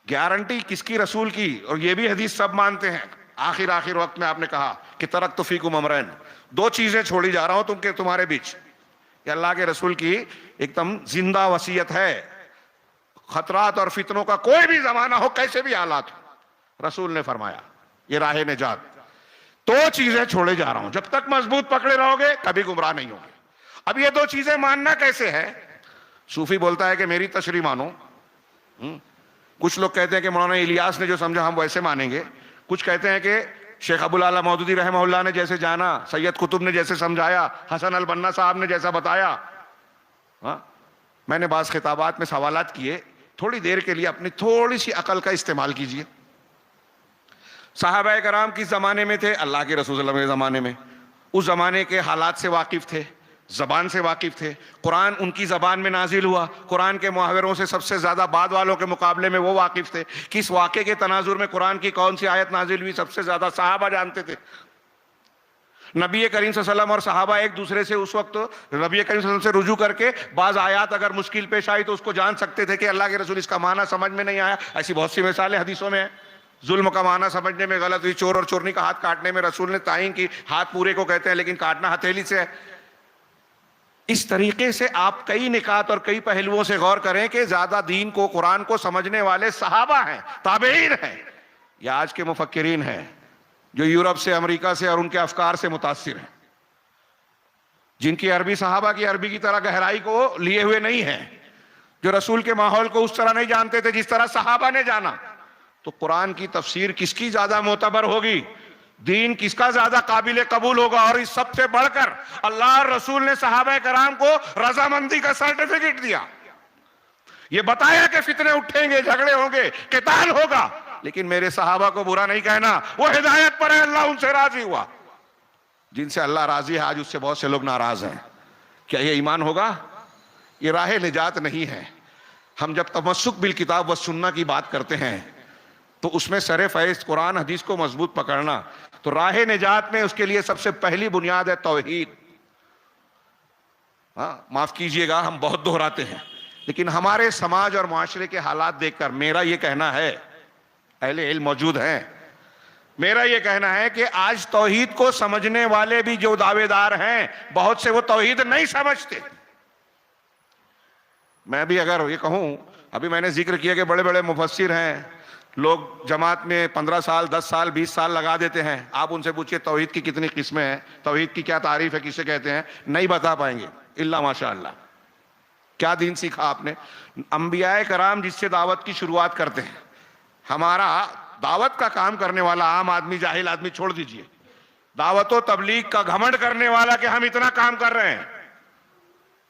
گارنٹی کس کی؟ رسول کی۔ اور یہ بھی حدیث سب مانتے ہیں۔ آخر وقت میں آپ نے کہا کہ ترکت فیکم امرین، دو چیزیں چھوڑی جا رہا ہوں تمہارے بیچ۔ یہ اللہ کے رسول کی ایک دم زندہ وصیت ہے۔ خطرات اور فتنوں کا کوئی بھی زمانہ ہو، کیسے بھی حالات ہو، رسول نے فرمایا یہ راہ نجات، دو چیزیں چھوڑے جا رہا ہوں، جب تک مضبوط پکڑے رہو گے کبھی گمراہ نہیں ہوگے۔ اب یہ دو چیزیں ماننا کیسے ہے؟ صوفی بولتا ہے کہ میری تشریح مانو، کچھ لوگ کہتے ہیں کہ مولانا الیاس نے جو سمجھا ہم ویسے مانیں گے، کچھ کہتے ہیں کہ شیخ ابو العلا مودودی رحمہ اللہ نے جیسے جانا، سید قطب نے جیسے سمجھایا، حسن البنا صاحب نے جیسا بتایا۔ میں نے بعض خطابات میں سوالات کیے، تھوڑی دیر کے لیے اپنی تھوڑی سی عقل کا استعمال کیجئے۔ صحابہ کرام کس زمانے میں تھے؟ اللہ کے رسول صلی اللہ علیہ وسلم کے زمانے میں۔ اس زمانے کے حالات سے واقف تھے، زبان سے واقف تھے، قرآن ان کی زبان میں نازل ہوا، قرآن کے محاوروں سے سب سے زیادہ بعد والوں کے مقابلے میں وہ واقف تھے۔ کس واقعے کے تناظر میں قرآن کی کون سی آیت نازل ہوئی سب سے زیادہ صحابہ جانتے تھے۔ نبی کریم صلی اللہ علیہ وسلم اور صحابہ ایک دوسرے سے اس وقت نبی کریم صلی اللہ علیہ وسلم سے رجوع کر کے بعض آیات اگر مشکل پیش آئی تو اس کو جان سکتے تھے کہ اللہ کے رسول اس کا معنی سمجھ میں نہیں آیا۔ ایسی بہت سی مثالیں حدیثوں میں ہیں۔ ظلم کا معنی سمجھنے میں غلط ہوئی، چور اور چورنی کا ہاتھ کاٹنے میں رسول نے تعین کی، ہاتھ پورے کو کہتے ہیں لیکن کاٹنا ہتھیلی سے ہے۔ اس طریقے سے آپ کئی نکات اور کئی پہلوؤں سے غور کریں کہ زیادہ دین کو، قرآن کو سمجھنے والے صحابہ ہیں، تابعین ہیں، یا آج کے مفکرین ہیں جو یورپ سے، امریکہ سے اور ان کے افکار سے متاثر ہیں، جن کی عربی صحابہ کی عربی کی طرح گہرائی کو لیے ہوئے نہیں ہے، جو رسول کے ماحول کو اس طرح نہیں جانتے تھے جس طرح صحابہ نے جانا۔ تو قرآن کی تفسیر کس کی زیادہ معتبر ہوگی؟ دین کس کا زیادہ قابل قبول ہوگا؟ اور اس سب سے بڑھ کر اللہ اور رسول نے صحابہ کرام کو رضامندی کا سرٹیفکیٹ دیا، یہ بتایا کہ فتنے اٹھیں گے، جھگڑے ہوں گے، قتال ہوگا، لیکن میرے صحابہ کو برا نہیں کہنا، وہ ہدایت پر ہے، اللہ ان سے راضی ہوا۔ جن سے اللہ راضی ہے آج اس سے بہت سے لوگ ناراض ہیں۔ کیا یہ ایمان ہوگا؟ یہ راہ نجات نہیں ہے۔ ہم جب تمسک بالکتاب والسنہ کی بات کرتے ہیں تو اس میں سر فہرست قرآن حدیث کو مضبوط پکڑنا، تو راہ نجات میں اس کے لیے سب سے پہلی بنیاد ہے توحید۔ ہاں معاف کیجئے گا ہم بہت دہراتے ہیں، لیکن ہمارے سماج اور معاشرے کے حالات دیکھ کر میرا یہ کہنا ہے، اہل علم موجود ہیں، میرا یہ کہنا ہے کہ آج توحید کو سمجھنے والے بھی جو دعوے دار ہیں بہت سے وہ توحید نہیں سمجھتے۔ میں بھی اگر یہ کہوں، ابھی میں نے ذکر کیا کہ بڑے بڑے مفسر ہیں، لوگ جماعت میں 15 سال 10 سال 20 سال لگا دیتے ہیں، آپ ان سے پوچھئے توحید کی کتنی قسمیں ہیں، توحید کی کیا تعریف ہے، کسے کہتے ہیں، نہیں بتا پائیں گے الا ماشاء اللہ۔ کیا دین سیکھا آپ نے؟ انبیاء کرام جس سے دعوت کی شروعات کرتے ہیں، ہمارا دعوت کا کام کرنے والا عام آدمی جاہل آدمی چھوڑ دیجئے، دعوت و تبلیغ کا گھمنڈ کرنے والا کہ ہم اتنا کام کر رہے ہیں،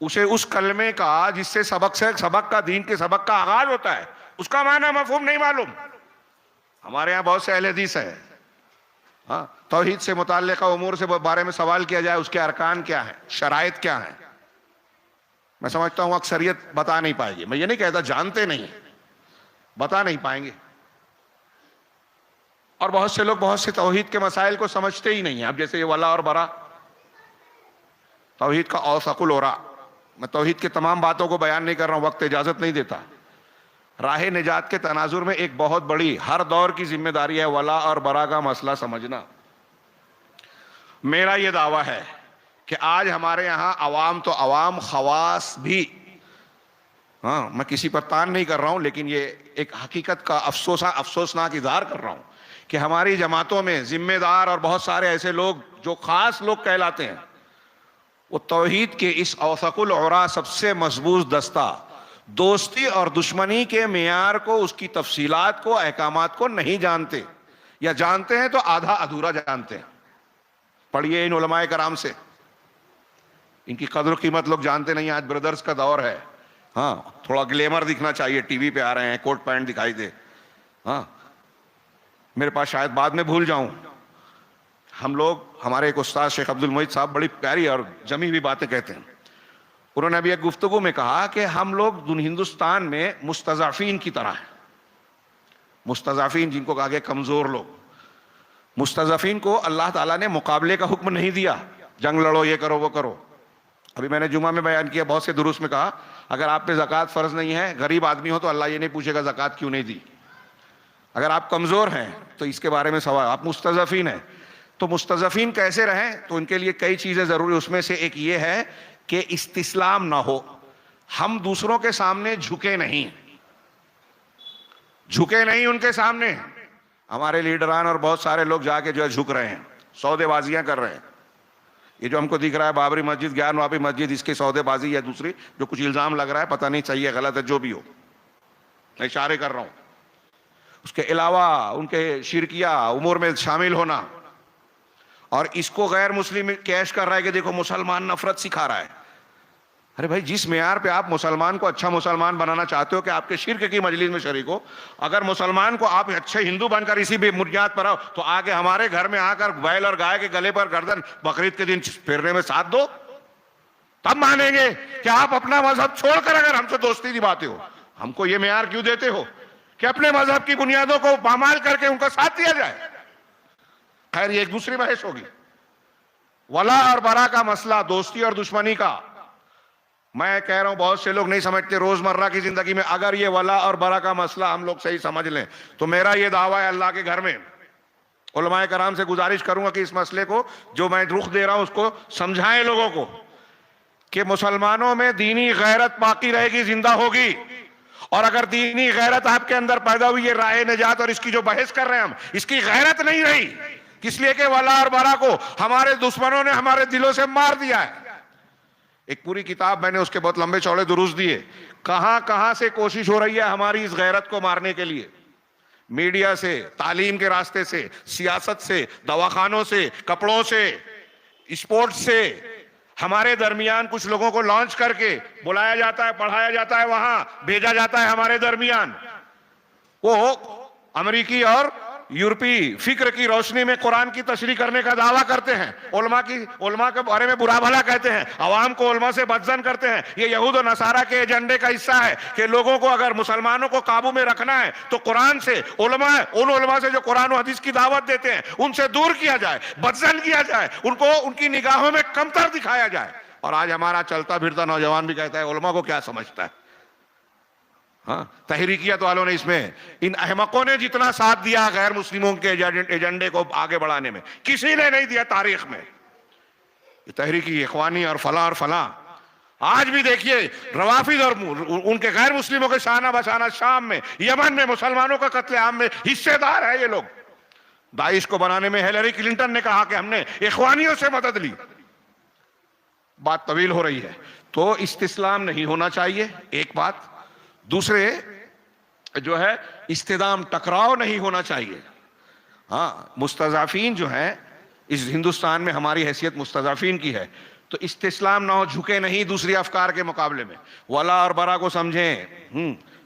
اسے اس کلمے کا جس سے سبق کا دین کے سبق کا آغاز ہوتا ہے اس کا معنی مفہوم نہیں معلوم۔ ہمارے یہاں بہت سے اہل حدیث ہے، ہاں توحید سے متعلقہ امور سے بارے میں سوال کیا جائے، اس کے ارکان کیا ہیں، شرائط کیا ہیں، میں سمجھتا ہوں اکثریت بتا نہیں پائے گی۔ میں یہ نہیں کہتا جانتے نہیں، بتا نہیں پائیں گے، اور بہت سے لوگ بہت سے توحید کے مسائل کو سمجھتے ہی نہیں ہیں۔ اب جیسے یہ ولا اور برا، توحید کا اوثق الورا، میں توحید کے تمام باتوں کو بیان نہیں کر رہا ہوں، وقت اجازت نہیں دیتا۔ راہ نجات کے تناظر میں ایک بہت بڑی ہر دور کی ذمہ داری ہے ولا اور برا کا مسئلہ سمجھنا۔ میرا یہ دعویٰ ہے کہ آج ہمارے یہاں عوام تو عوام، خواص بھی، ہاں میں کسی پر تان نہیں کر رہا ہوں، لیکن یہ ایک حقیقت کا افسوسناک اظہار کر رہا ہوں کہ ہماری جماعتوں میں ذمہ دار اور بہت سارے ایسے لوگ جو خاص لوگ کہلاتے ہیں، وہ توحید کے اس اوثق العرا سب سے مضبوط دستہ، دوستی اور دشمنی کے معیار کو، اس کی تفصیلات کو، احکامات کو نہیں جانتے، یا جانتے ہیں تو آدھا ادھورا جانتے ہیں۔ پڑھیے ان علماء کرام سے، ان کی قدر و قیمت لوگ جانتے نہیں۔ آج بردرز کا دور ہے، ہاں تھوڑا گلیمر دکھنا چاہیے، ٹی وی پہ آ رہے ہیں، کوٹ پینٹ دکھائی دے، ہاں میرے پاس شاید بعد میں بھول جاؤں، ہم لوگ، ہمارے ایک استاد شیخ عبد المعید صاحب بڑی پیاری اور جمی ہوئی باتیں کہتے ہیں۔ انہوں نے ابھی ایک گفتگو میں کہا کہ ہم لوگ ہندوستان میں مستضعفین کی طرح ہیں، مستضعفین جن کو کہا گیا کمزور لوگ، مستضعفین کو اللہ تعالیٰ نے مقابلے کا حکم نہیں دیا، جنگ لڑو، یہ کرو وہ کرو۔ ابھی میں نے جمعہ میں بیان کیا، بہت سے دروس میں کہا اگر آپ پہ زکوٰۃ فرض نہیں ہے، غریب آدمی ہو تو اللہ یہ نہیں پوچھے گا زکوٰۃ کیوں نہیں دی۔ اگر آپ کمزور ہیں تو اس کے بارے میں سوال، آپ مستضعفین ہیں تو مستضعفین کیسے رہیں، تو ان کے لیے کئی چیزیں ضروری، اس میں سے ایک یہ ہے کہ استسلام نہ ہو، ہم دوسروں کے سامنے جھکے نہیں ان کے سامنے۔ ہمارے لیڈران اور بہت سارے لوگ جا کے جو ہے جھک رہے ہیں، سودے بازیاں کر رہے ہیں۔ یہ جو ہم کو دکھ رہا ہے بابری مسجد، گیان واپی مسجد، اس کے سودے بازی یا دوسری جو کچھ الزام لگ رہا ہے، پتہ نہیں صحیح ہے غلط ہے، جو بھی ہو، میں اشارے کر رہا ہوں۔ اس کے علاوہ ان کے شرکیہ امور میں شامل ہونا، اور اس کو غیر مسلم کیش کر رہا ہے کہ دیکھو مسلمان نفرت سکھا رہا ہے۔ ارے بھائی، جس معیار پہ آپ مسلمان کو اچھا مسلمان بنانا چاہتے ہو کہ آپ کے شرک کی مجلس میں شریک ہو، اگر مسلمان کو آپ اچھے ہندو بن کر اسی بنیاد پر آؤ تو آگے ہمارے گھر میں آ کر بیل اور گائے کے گلے پر گردن بقرعید کے دن پھیرنے میں ساتھ دو، تب مانیں گے کہ آپ اپنا مذہب چھوڑ کر اگر ہم سے دوستی نبھاتے ہو۔ ہم کو یہ معیار کیوں دیتے ہو کہ اپنے مذہب کی بنیادوں کو پامال کر کے ان کا ساتھ دیا جائے؟ خیر، یہ ایک دوسری بحث ہوگی۔ ولا اور برا کا مسئلہ، دوستی اور دشمنی کا، میں کہہ رہا ہوں بہت سے لوگ نہیں سمجھتے روزمرہ کی زندگی میں۔ اگر یہ ولا اور برا کا مسئلہ ہم لوگ صحیح سمجھ لیں تو میرا یہ دعویٰ ہے اللہ کے گھر میں، علماء کرام سے گزارش کروں گا کہ اس مسئلے کو جو میں رخ دے رہا ہوں اس کو سمجھائیں لوگوں کو، کہ مسلمانوں میں دینی غیرت باقی رہے گی، زندہ ہوگی۔ اور اگر دینی غیرت آپ کے اندر پیدا ہوئی، یہ راہ نجات اور اس کی جو بحث کر رہے ہیں ہم، اس کی غیرت نہیں رہی، اس لیے کہ ولا اور برا کو ہمارے دشمنوں نے ہمارے دلوں سے مار دیا ہے۔ ایک پوری کتاب میں نے اس کے بہت لمبے چوڑے دروس دیے، کہاں کہاں سے کوشش ہو رہی ہے ہماری اس غیرت کو مارنے کے لیے، میڈیا سے، تعلیم کے راستے سے، سیاست سے، دواخانوں سے، کپڑوں سے، اسپورٹس سے، ہمارے درمیان کچھ لوگوں کو لانچ کر کے بلایا جاتا ہے، پڑھایا جاتا ہے، وہاں بھیجا جاتا ہے ہمارے درمیان، وہ امریکی اور یورپی فکر کی روشنی میں قرآن کی تشریح کرنے کا دعویٰ کرتے ہیں، علماء کے بارے میں برا بھلا کہتے ہیں، عوام کو علماء سے بدظن کرتے ہیں۔ یہ یہود و نصارہ کے ایجنڈے کا حصہ ہے کہ لوگوں کو اگر مسلمانوں کو قابو میں رکھنا ہے تو قرآن سے، ان علماء سے جو قرآن و حدیث کی دعوت دیتے ہیں ان سے دور کیا جائے، بدظن کیا جائے، ان کو ان کی نگاہوں میں کمتر دکھایا جائے۔ اور آج ہمارا چلتا پھرتا نوجوان بھی کہتا ہے علماء کو کیا سمجھتا ہے. ہاں تحریکیت والوں نے اس میں ان احمقوں نے جتنا ساتھ دیا غیر مسلموں کے ایجنڈے کو آگے بڑھانے میں کسی نے نہیں دیا تاریخ میں. یہ تحریکی اخوانی اور فلاں آج بھی دیکھیے روافض اور ان کے غیر مسلموں کے شانہ بشانہ شام میں یمن میں مسلمانوں کا قتل عام میں حصے دار ہے یہ لوگ. داعش کو بنانے میں ہیلری کلنٹن نے کہا کہ ہم نے اخوانیوں سے مدد لی. بات طویل ہو رہی ہے. تو استسلام نہیں ہونا چاہیے ایک بات. دوسرے جو ہے استدام ٹکراؤ نہیں ہونا چاہیے. ہاں مستضعفین جو ہیں اس ہندوستان میں ہماری حیثیت مستضعفین کی ہے تو استسلام نہ ہو, جھکے نہیں دوسری افکار کے مقابلے میں. ولا اور برا کو سمجھیں.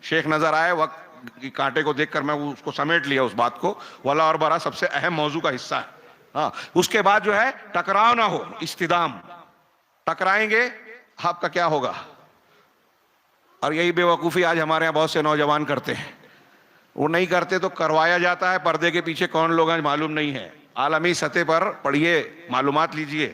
شیخ نظر آئے وقت کی کانٹے کو دیکھ کر میں اس کو سمیٹ لیا اس بات کو. ولا اور برا سب سے اہم موضوع کا حصہ ہے. ہاں اس کے بعد جو ہے ٹکراؤ نہ ہو, استدام. ٹکرائیں گے آپ کا کیا ہوگا؟ اور یہی بے وقوفی آج ہمارے یہاں بہت سے نوجوان کرتے ہیں. وہ نہیں کرتے تو کروایا جاتا ہے. پردے کے پیچھے کون لوگ ہیں معلوم نہیں ہے. عالمی سطح پر پڑھیے, معلومات لیجئے.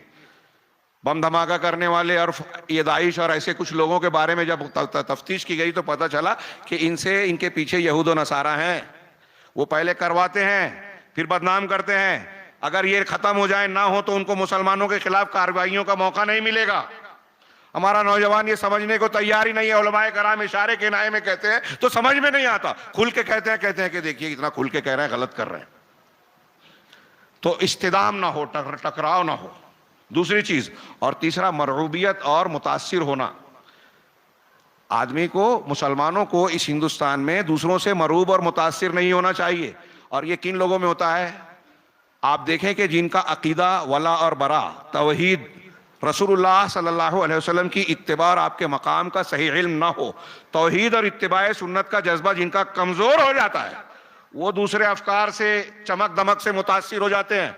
بم دھماکہ کرنے والے اور یہ داعش اور ایسے کچھ لوگوں کے بارے میں جب تفتیش کی گئی تو پتہ چلا کہ ان کے پیچھے یہود و نصارہ ہیں. وہ پہلے کرواتے ہیں پھر بدنام کرتے ہیں. اگر یہ ختم ہو جائے نہ ہو تو ان کو مسلمانوں کے خلاف کارروائیوں کا موقع نہیں ملے گا. ہمارا نوجوان یہ سمجھنے کو تیار ہی نہیں ہے. علماء کرام اشارے کنائے میں کہتے ہیں تو سمجھ میں نہیں آتا. کھل کے کہتے ہیں کہ دیکھیے اتنا کھل کے کہہ رہے ہیں, غلط کر رہے ہیں. تو استدام نہ ہو, ٹکراؤ نہ ہو. دوسری چیز. اور تیسرا مرعوبیت اور متاثر ہونا. آدمی کو, مسلمانوں کو اس ہندوستان میں دوسروں سے مرعوب اور متاثر نہیں ہونا چاہیے. اور یہ کن لوگوں میں ہوتا ہے؟ آپ دیکھیں کہ جن کا عقیدہ ولا اور برا, توحید, رسول اللہ صلی اللہ علیہ وسلم کی اتباع اور آپ کے مقام کا صحیح علم نہ ہو, توحید اور اتباع سنت کا جذبہ جن کا کمزور ہو جاتا ہے, وہ دوسرے افکار سے چمک دمک سے متاثر ہو جاتے ہیں,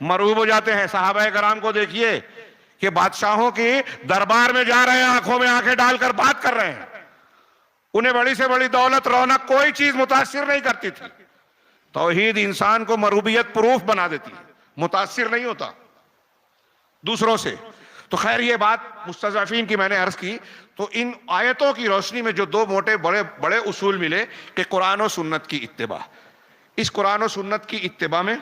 مرعوب ہو جاتے ہیں. صحابہ کرام کو دیکھیے کہ بادشاہوں کی دربار میں جا رہے ہیں, آنکھوں میں آنکھیں ڈال کر بات کر رہے ہیں. انہیں بڑی سے بڑی دولت, رونق, کوئی چیز متاثر نہیں کرتی تھی. توحید انسان کو مرعوبیت پروف بنا دیتی ہے, متاثر نہیں ہوتا دوسروں سے. تو خیر یہ بات مستضعفین کی میں نے عرض کی. تو ان آیتوں کی روشنی میں جو دو موٹے بڑے اصول ملے کہ قرآن و سنت کی اتباع. اس قرآن و سنت کی اتباع میں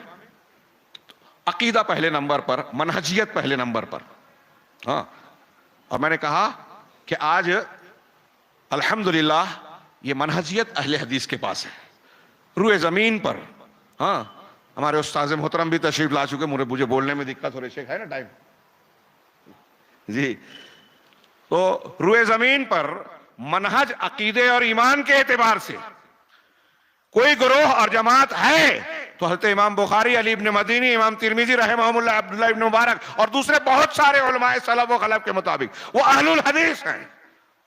عقیدہ پہلے نمبر پر, منہجیت پہلے نمبر پر. ہاں اور میں نے کہا کہ آج الحمدللہ یہ منہجیت اہل حدیث کے پاس ہے روئے زمین پر. ہاں ہمارے استاذ محترم بھی تشریف لا چکے. مجھے بولنے میں دقت ہو رہی ہے نا ٹائم جی. تو روئے زمین پر منہج, عقیدے اور ایمان کے اعتبار سے کوئی گروہ اور جماعت ہے تو حضرت امام بخاری, علی ابن مدینی, امام ترمذی رحمہم اللہ, عبداللہ ابن مبارک اور دوسرے بہت سارے علماء سلف و خلف کے مطابق وہ اہل الحدیث ہیں.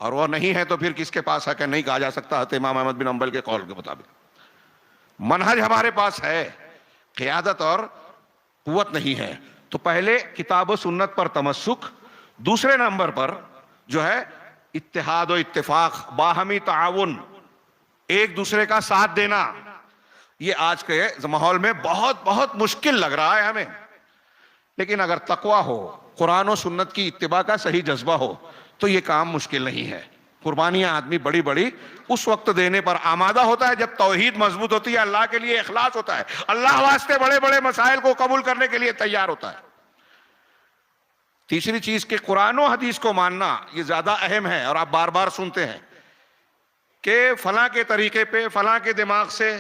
اور وہ نہیں ہے تو پھر کس کے پاس ہے کہ نہیں کہا جا سکتا. حضرت امام احمد بن حنبل کے قول کے مطابق منہج ہمارے پاس ہے, قیادت اور قوت نہیں ہے. تو پہلے کتاب و سنت پر تمسک, دوسرے نمبر پر جو ہے اتحاد و اتفاق, باہمی تعاون, ایک دوسرے کا ساتھ دینا. یہ آج کے ماحول میں بہت بہت مشکل لگ رہا ہے ہمیں. لیکن اگر تقویٰ ہو, قرآن و سنت کی اتباع کا صحیح جذبہ ہو تو یہ کام مشکل نہیں ہے. قربانیاں آدمی بڑی بڑی اس وقت دینے پر آمادہ ہوتا ہے جب توحید مضبوط ہوتی ہے, اللہ کے لیے اخلاص ہوتا ہے, اللہ واسطے بڑے بڑے مسائل کو قبول کرنے کے لیے تیار ہوتا ہے. تیسری چیز کہ قرآن و حدیث کو ماننا یہ زیادہ اہم ہے. اور آپ بار بار سنتے ہیں کہ فلاں کے طریقے پہ, فلاں کے دماغ سے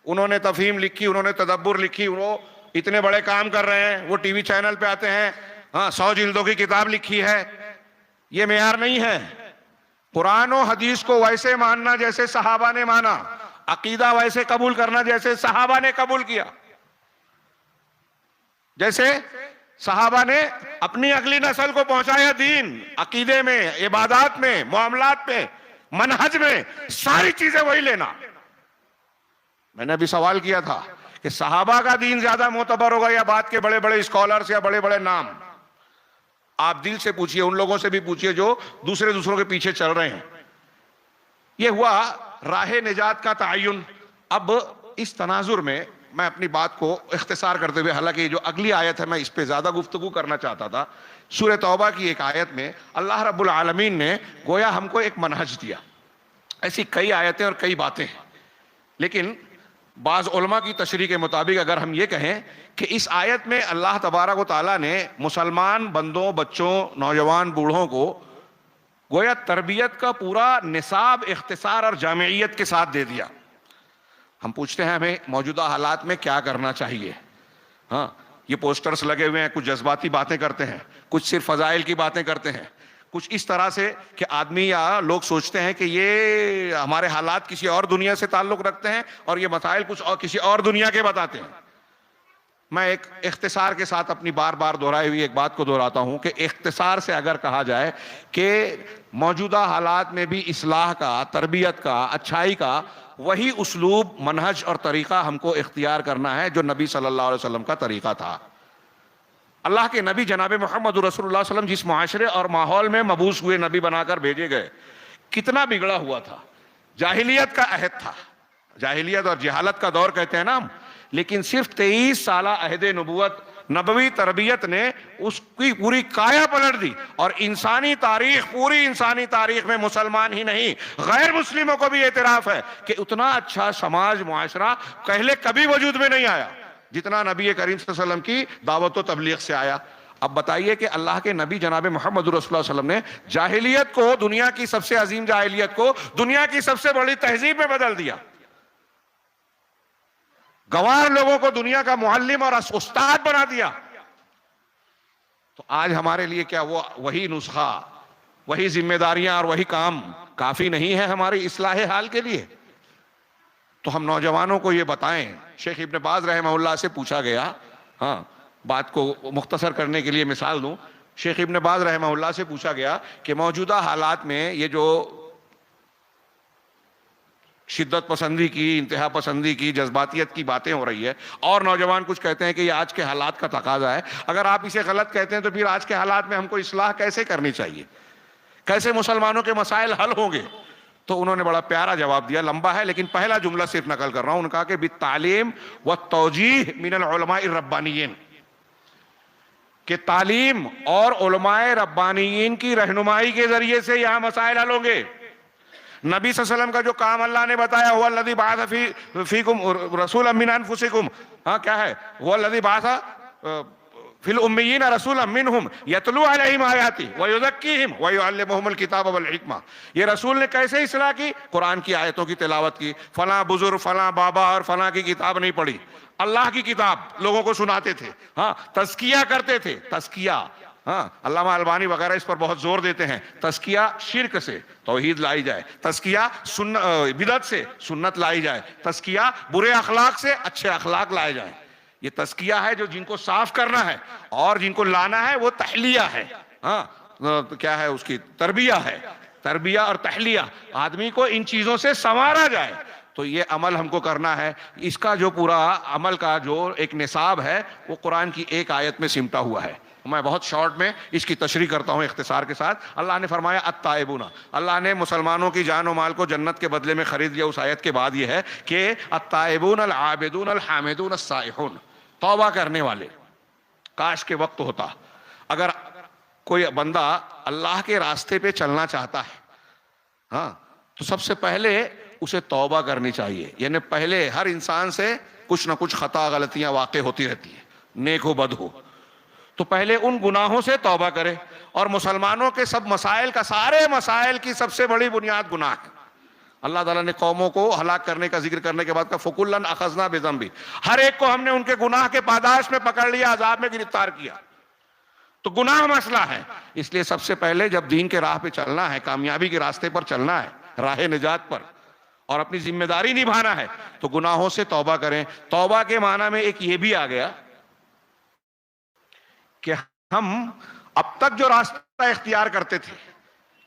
انہوں نے تفہیم لکھی, انہوں نے تدبر لکھی, وہ اتنے بڑے کام کر رہے ہیں, وہ ٹی وی چینل پہ آتے ہیں, 100 جلدوں کی کتاب لکھی ہے. یہ معیار نہیں ہے. قرآن و حدیث کو ویسے ماننا جیسے صحابہ نے مانا, عقیدہ ویسے قبول کرنا جیسے صحابہ نے قبول کیا. جیسے صحابہ نے اپنی اگلی نسل کو پہنچایا دین, عقیدے میں, عبادات میں, معاملات میں, منہج میں, ساری چیزیں وہی لینا. میں نے ابھی سوال کیا تھا کہ صحابہ کا دین زیادہ معتبر ہوگا یا بعد کے بڑے بڑے اسکالرز یا بڑے بڑے نام؟ آپ دل سے پوچھئے, ان لوگوں سے بھی پوچھئے جو دوسروں کے پیچھے چل رہے ہیں. یہ ہوا راہ نجات کا تعین. اب اس تناظر میں میں اپنی بات کو اختصار کرتے ہوئے، حالانکہ یہ جو اگلی آیت ہے میں اس پہ زیادہ گفتگو کرنا چاہتا تھا، سورہ توبہ کی ایک آیت میں اللہ رب العالمین نے گویا ہم کو ایک منہج دیا. ایسی کئی آیتیں اور کئی باتیں ہیں، لیکن بعض علماء کی تشریح کے مطابق اگر ہم یہ کہیں کہ اس آیت میں اللہ تبارک و تعالیٰ نے مسلمان بندوں، بچوں، نوجوان، بوڑھوں کو گویا تربیت کا پورا نصاب اختصار اور جامعیت کے ساتھ دے دیا. ہم پوچھتے ہیں ہمیں موجودہ حالات میں کیا کرنا چاہیے. ہاں، یہ پوسٹرز لگے ہوئے ہیں، کچھ جذباتی باتیں کرتے ہیں، کچھ صرف فضائل کی باتیں کرتے ہیں، کچھ اس طرح سے کہ آدمی یا لوگ سوچتے ہیں کہ یہ ہمارے حالات کسی اور دنیا سے تعلق رکھتے ہیں اور یہ مسائل کچھ اور کسی اور دنیا کے بتاتے ہیں. میں ایک اختصار کے ساتھ اپنی بار بار دہرائی ہوئی ایک بات کو دہراتا ہوں کہ اختصار سے اگر کہا جائے کہ موجودہ حالات میں بھی اصلاح کا، تربیت کا، اچھائی کا وہی اسلوب، منہج اور طریقہ ہم کو اختیار کرنا ہے جو نبی صلی اللہ علیہ وسلم کا طریقہ تھا. اللہ کے نبی جناب محمد رسول اللہ صلی اللہ علیہ وسلم جس معاشرے اور ماحول میں مبعوث ہوئے، نبی بنا کر بھیجے گئے، کتنا بگڑا ہوا تھا. جاہلیت کا عہد تھا، جاہلیت اور جہالت کا دور کہتے ہیں نا ہم، لیکن صرف 23 سالہ عہد نبوت، نبوی تربیت نے اس کی پوری کایا پلٹ دی. اور انسانی تاریخ، پوری انسانی تاریخ میں مسلمان ہی نہیں غیر مسلموں کو بھی اعتراف ہے کہ اتنا اچھا سماج، معاشرہ پہلے کبھی وجود میں نہیں آیا جتنا نبی کریم صلی اللہ علیہ وسلم کی دعوت و تبلیغ سے آیا. اب بتائیے کہ اللہ کے نبی جناب محمد رسول اللہ صلی اللہ علیہ وسلم نے جاہلیت کو، دنیا کی سب سے عظیم جاہلیت کو دنیا کی سب سے بڑی تہذیب میں بدل دیا. گوار لوگوں کو دنیا کا معلم اور استاد بنا دیا. تو آج ہمارے لیے کیا وہی نسخہ، وہی ذمہ داریاں اور وہی کام کافی نہیں ہے ہماری اصلاح حال کے لیے؟ تو ہم نوجوانوں کو یہ بتائیں. شیخ ابن باز رحمہ اللہ سے پوچھا گیا، ہاں بات کو مختصر کرنے کے لیے مثال دوں، شیخ ابن باز رحمہ اللہ سے پوچھا گیا کہ موجودہ حالات میں یہ جو شدت پسندی کی، انتہا پسندی کی، جذباتیت کی باتیں ہو رہی ہے، اور نوجوان کچھ کہتے ہیں کہ یہ آج کے حالات کا تقاضا ہے، اگر آپ اسے غلط کہتے ہیں تو پھر آج کے حالات میں ہم کو اصلاح کیسے کرنی چاہیے؟ کیسے مسلمانوں کے مسائل حل ہوں گے؟ تو انہوں نے بڑا پیارا جواب دیا، لمبا ہے لیکن پہلا جملہ صرف نقل کر رہا ہوں. انہوں نے کہا کہ بالتعلیم والتوجیہ من العلماء الربانیین، کہ تعلیم اور علماء ربانیین کی رہنمائی کے ذریعے سے یہاں مسائل حل ہوں گے. نبی صلی اللہ علیہ وسلم کا جو کام اللہ نے بتایا، هو الذی بعث فیکم رسولا من انفسکم، ہاں کیا ہے؟ هو الذی بعث فی الامیین رسولا منہم یتلو علیہم آیاتی ویزکیہم ویعلمہم الکتاب والحکمہ. یہ رسول نے کیسے اصلاح کی؟ قرآن کی آیتوں کی تلاوت کی. فلاں بزرگ، فلاں بابا اور فلاں کی کتاب نہیں پڑھی، اللہ کی کتاب لوگوں کو سناتے تھے. ہاں، تزکیہ کرتے تھے. تزکیہ، ہاں علامہ البانی وغیرہ اس پر بہت زور دیتے ہیں. تزکیہ شرک سے توحید لائی جائے، تزکیہ بدعت سے سنت لائی جائے، تزکیہ برے اخلاق سے اچھے اخلاق لائے جائیں. یہ تزکیہ ہے جو جن کو صاف کرنا ہے، اور جن کو لانا ہے وہ تحلیہ ہے. ہاں کیا ہے اس کی؟ تربیہ ہے. تربیہ اور تحلیہ، آدمی کو ان چیزوں سے سنوارا جائے. تو یہ عمل ہم کو کرنا ہے. اس کا جو پورا عمل کا جو ایک نصاب ہے وہ قرآن کی ایک آیت میں سمٹا ہوا ہے. میں بہت شارٹ میں اس کی تشریح کرتا ہوں اختصار کے ساتھ. اللہ نے فرمایا التائبون، اللہ نے مسلمانوں کی جان و مال کو جنت کے بدلے میں خرید لیا. اس آیت کے بعد یہ ہے کہ التائبون العابدون الحامدون السائحون، توبہ کرنے والے. کاش کے وقت ہوتا اگر کوئی بندہ اللہ کے راستے پہ چلنا چاہتا ہے، ہاں تو سب سے پہلے اسے توبہ کرنی چاہیے. یعنی پہلے ہر انسان سے کچھ نہ کچھ خطا، غلطیاں واقع ہوتی رہتی ہیں، نیک ہو بد ہو، تو پہلے ان گناہوں سے توبہ کرے. اور مسلمانوں کے سب مسائل کا، سارے مسائل کی سب سے بڑی بنیاد گناہ ہے. اللہ تعالیٰ نے قوموں کو ہلاک کرنے کا ذکر کرنے کے بعد کہا فَكُلًّا أَخَذْنَا بِذَنبِهِ، ہر ایک کو ہم نے ان کے گناہ کے پاداش میں پکڑ لیا، عذاب میں گرفتار کیا. تو گناہ مسئلہ ہے. اس لیے سب سے پہلے جب دین کے راہ پہ چلنا ہے، کامیابی کے راستے پر چلنا ہے، راہ نجات پر، اور اپنی ذمہ داری نبھانا ہے، تو گناہوں سے توبہ کریں. توبہ کے معنی میں ایک یہ بھی آ گیا کہ ہم اب تک جو راستہ اختیار کرتے تھے،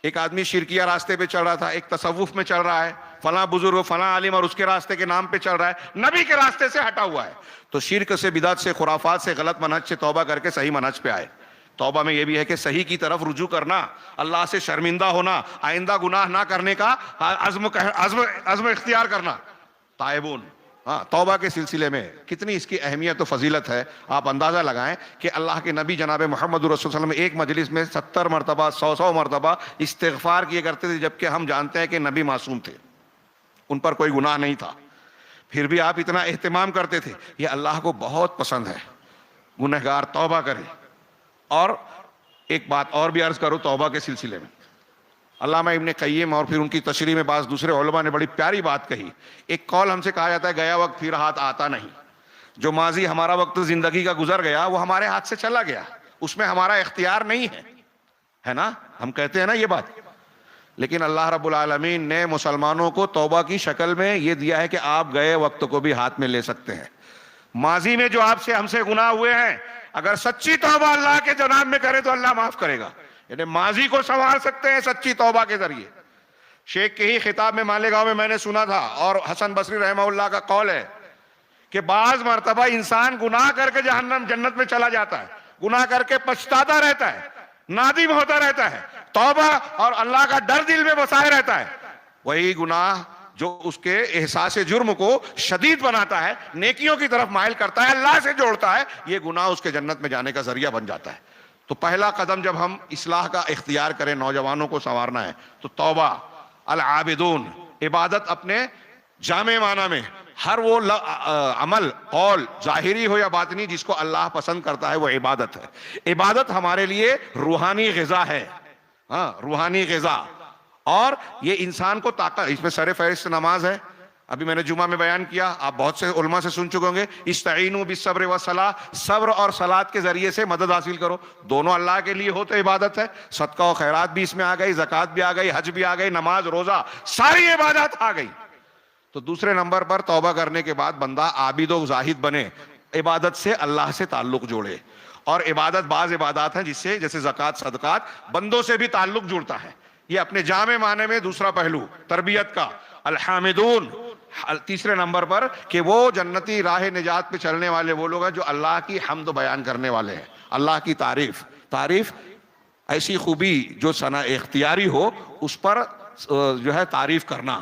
ایک آدمی شرکیہ راستے پہ چل رہا تھا، ایک تصوف میں چل رہا ہے، فلاں بزرگ، فلاں عالم اور اس کے راستے کے نام پہ چل رہا ہے، نبی کے راستے سے ہٹا ہوا ہے. تو شرک سے، بدعت سے، خرافات سے، غلط منہج سے توبہ کر کے صحیح منہج پہ آئے. توبہ میں یہ بھی ہے کہ صحیح کی طرف رجوع کرنا، اللہ سے شرمندہ ہونا، آئندہ گناہ نہ کرنے کا عزم اختیار کرنا. تائبون، ہاں توبہ کے سلسلے میں کتنی اس کی اہمیت و فضیلت ہے. آپ اندازہ لگائیں کہ اللہ کے نبی جناب محمد رسول صلی اللہ علیہ وسلم ایک مجلس میں 70 مرتبہ 100 مرتبہ استغفار کیے کرتے تھے، جبکہ ہم جانتے ہیں کہ نبی معصوم تھے، ان پر کوئی گناہ نہیں تھا، پھر بھی آپ اتنا اہتمام کرتے تھے. یہ اللہ کو بہت پسند ہے گنہگار توبہ کرے. اور ایک بات اور بھی عرض کرو توبہ کے سلسلے میں، علامہ ابن قیم اور پھر ان کی تشریح میں بعض دوسرے علماء نے بڑی پیاری بات کہی. ایک قول ہم سے کہا جاتا ہے گیا وقت پھر ہاتھ آتا نہیں. جو ماضی ہمارا وقت زندگی کا گزر گیا وہ ہمارے ہاتھ سے چلا گیا، اس میں ہمارا اختیار نہیں ہے نا، ہم کہتے ہیں نا یہ بات. لیکن اللہ رب العالمین نے مسلمانوں کو توبہ کی شکل میں یہ دیا ہے کہ آپ گئے وقت کو بھی ہاتھ میں لے سکتے ہیں. ماضی میں جو آپ سے ہم سے گناہ ہوئے ہیں، اگر سچی توبہ اللہ کے جناب میں کرے تو اللہ معاف کرے گا. یعنی ماضی کو سنوار سکتے ہیں سچی توبہ کے ذریعے. شیخ کے ہی خطاب میں مالیگاؤں میں نے سنا تھا، اور حسن بصری رحمہ اللہ کا قول ہے کہ بعض مرتبہ انسان گناہ کر کے جنت میں چلا جاتا ہے، گناہ کر کے پچھتاتا رہتا ہے، نادم ہوتا رہتا ہے، توبہ اور اللہ کا ڈر دل میں بسائے رہتا ہے. وہی گناہ جو اس کے احساس جرم کو شدید بناتا ہے، نیکیوں کی طرف مائل کرتا ہے، اللہ سے جوڑتا ہے، یہ گناہ اس کے جنت میں جانے کا ذریعہ بن جاتا ہے. تو پہلا قدم جب ہم اصلاح کا اختیار کریں، نوجوانوں کو سنوارنا ہے، تو توبہ. العابدون، عبادت اپنے جامع معنی میں ہر وہ عمل قول ظاہری ہو یا باطنی جس کو اللہ پسند کرتا ہے وہ عبادت ہے. عبادت ہمارے لیے روحانی غذا ہے، ہاں روحانی غذا. اور یہ انسان کو طاقت، اس میں سر فہرست نماز ہے. ابھی میں نے جمعہ میں بیان کیا، آپ بہت سے علماء سے سن چکے ہوں گے، استعینوا بالصبر والصلاۃ، صبر اور صلاۃ کے ذریعے سے مدد حاصل کرو. دونوں اللہ کے لیے ہو تو عبادت ہے. صدقہ و خیرات بھی اس میں آ گئی، زکوٰۃ بھی آ گئی، حج بھی آ گئی، نماز روزہ ساری عبادات آ گئی. تو دوسرے نمبر پر توبہ کرنے کے بعد بندہ عابد و زاہد بنے، عبادت سے اللہ سے تعلق جوڑے. اور عبادت بعض عبادات ہیں جس سے، جیسے زکوٰۃ صدقات، بندوں سے بھی تعلق جڑتا ہے. یہ اپنے جامع معنی میں دوسرا پہلو تربیت کا. الحامدون تیسرے نمبر پر کہ وہ جنتی راہ نجات پہ چلنے والے وہ لوگ ہیں جو اللہ کی حمد بیان کرنے والے ہیں، اللہ کی تعریف ایسی خوبی جو ثنا اختیاری ہو اس پر جو ہے تعریف کرنا.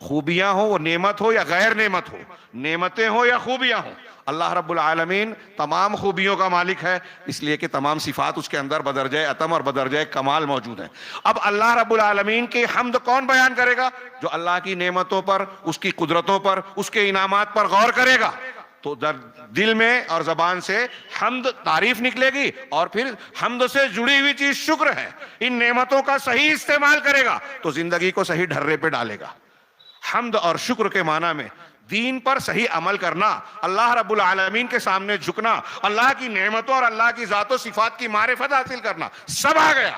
خوبیاں ہو وہ نعمت ہو یا غیر نعمت ہو، نعمتیں ہو یا خوبیاں ہو، اللہ رب العالمین تمام خوبیوں کا مالک ہے، اس لیے کہ تمام صفات اس کے اندر بدرجہ عتم اور بدرجہ کمال موجود ہیں. اب اللہ رب العالمین کی حمد کون بیان کرے گا؟ جو اللہ کی نعمتوں پر، اس کی قدرتوں پر، اس کے انعامات پر غور کرے گا تو دل میں اور زبان سے حمد تعریف نکلے گی. اور پھر حمد سے جڑی ہوئی چیز شکر ہے. ان نعمتوں کا صحیح استعمال کرے گا تو زندگی کو صحیح ڈھرے پہ ڈالے گا. حمد اور شکر کے معنی میں دین پر صحیح عمل کرنا، اللہ رب العالمین کے سامنے جھکنا، اللہ کی نعمتوں اور اللہ کی ذات و صفات کی معرفت حاصل کرنا، سب آ گیا.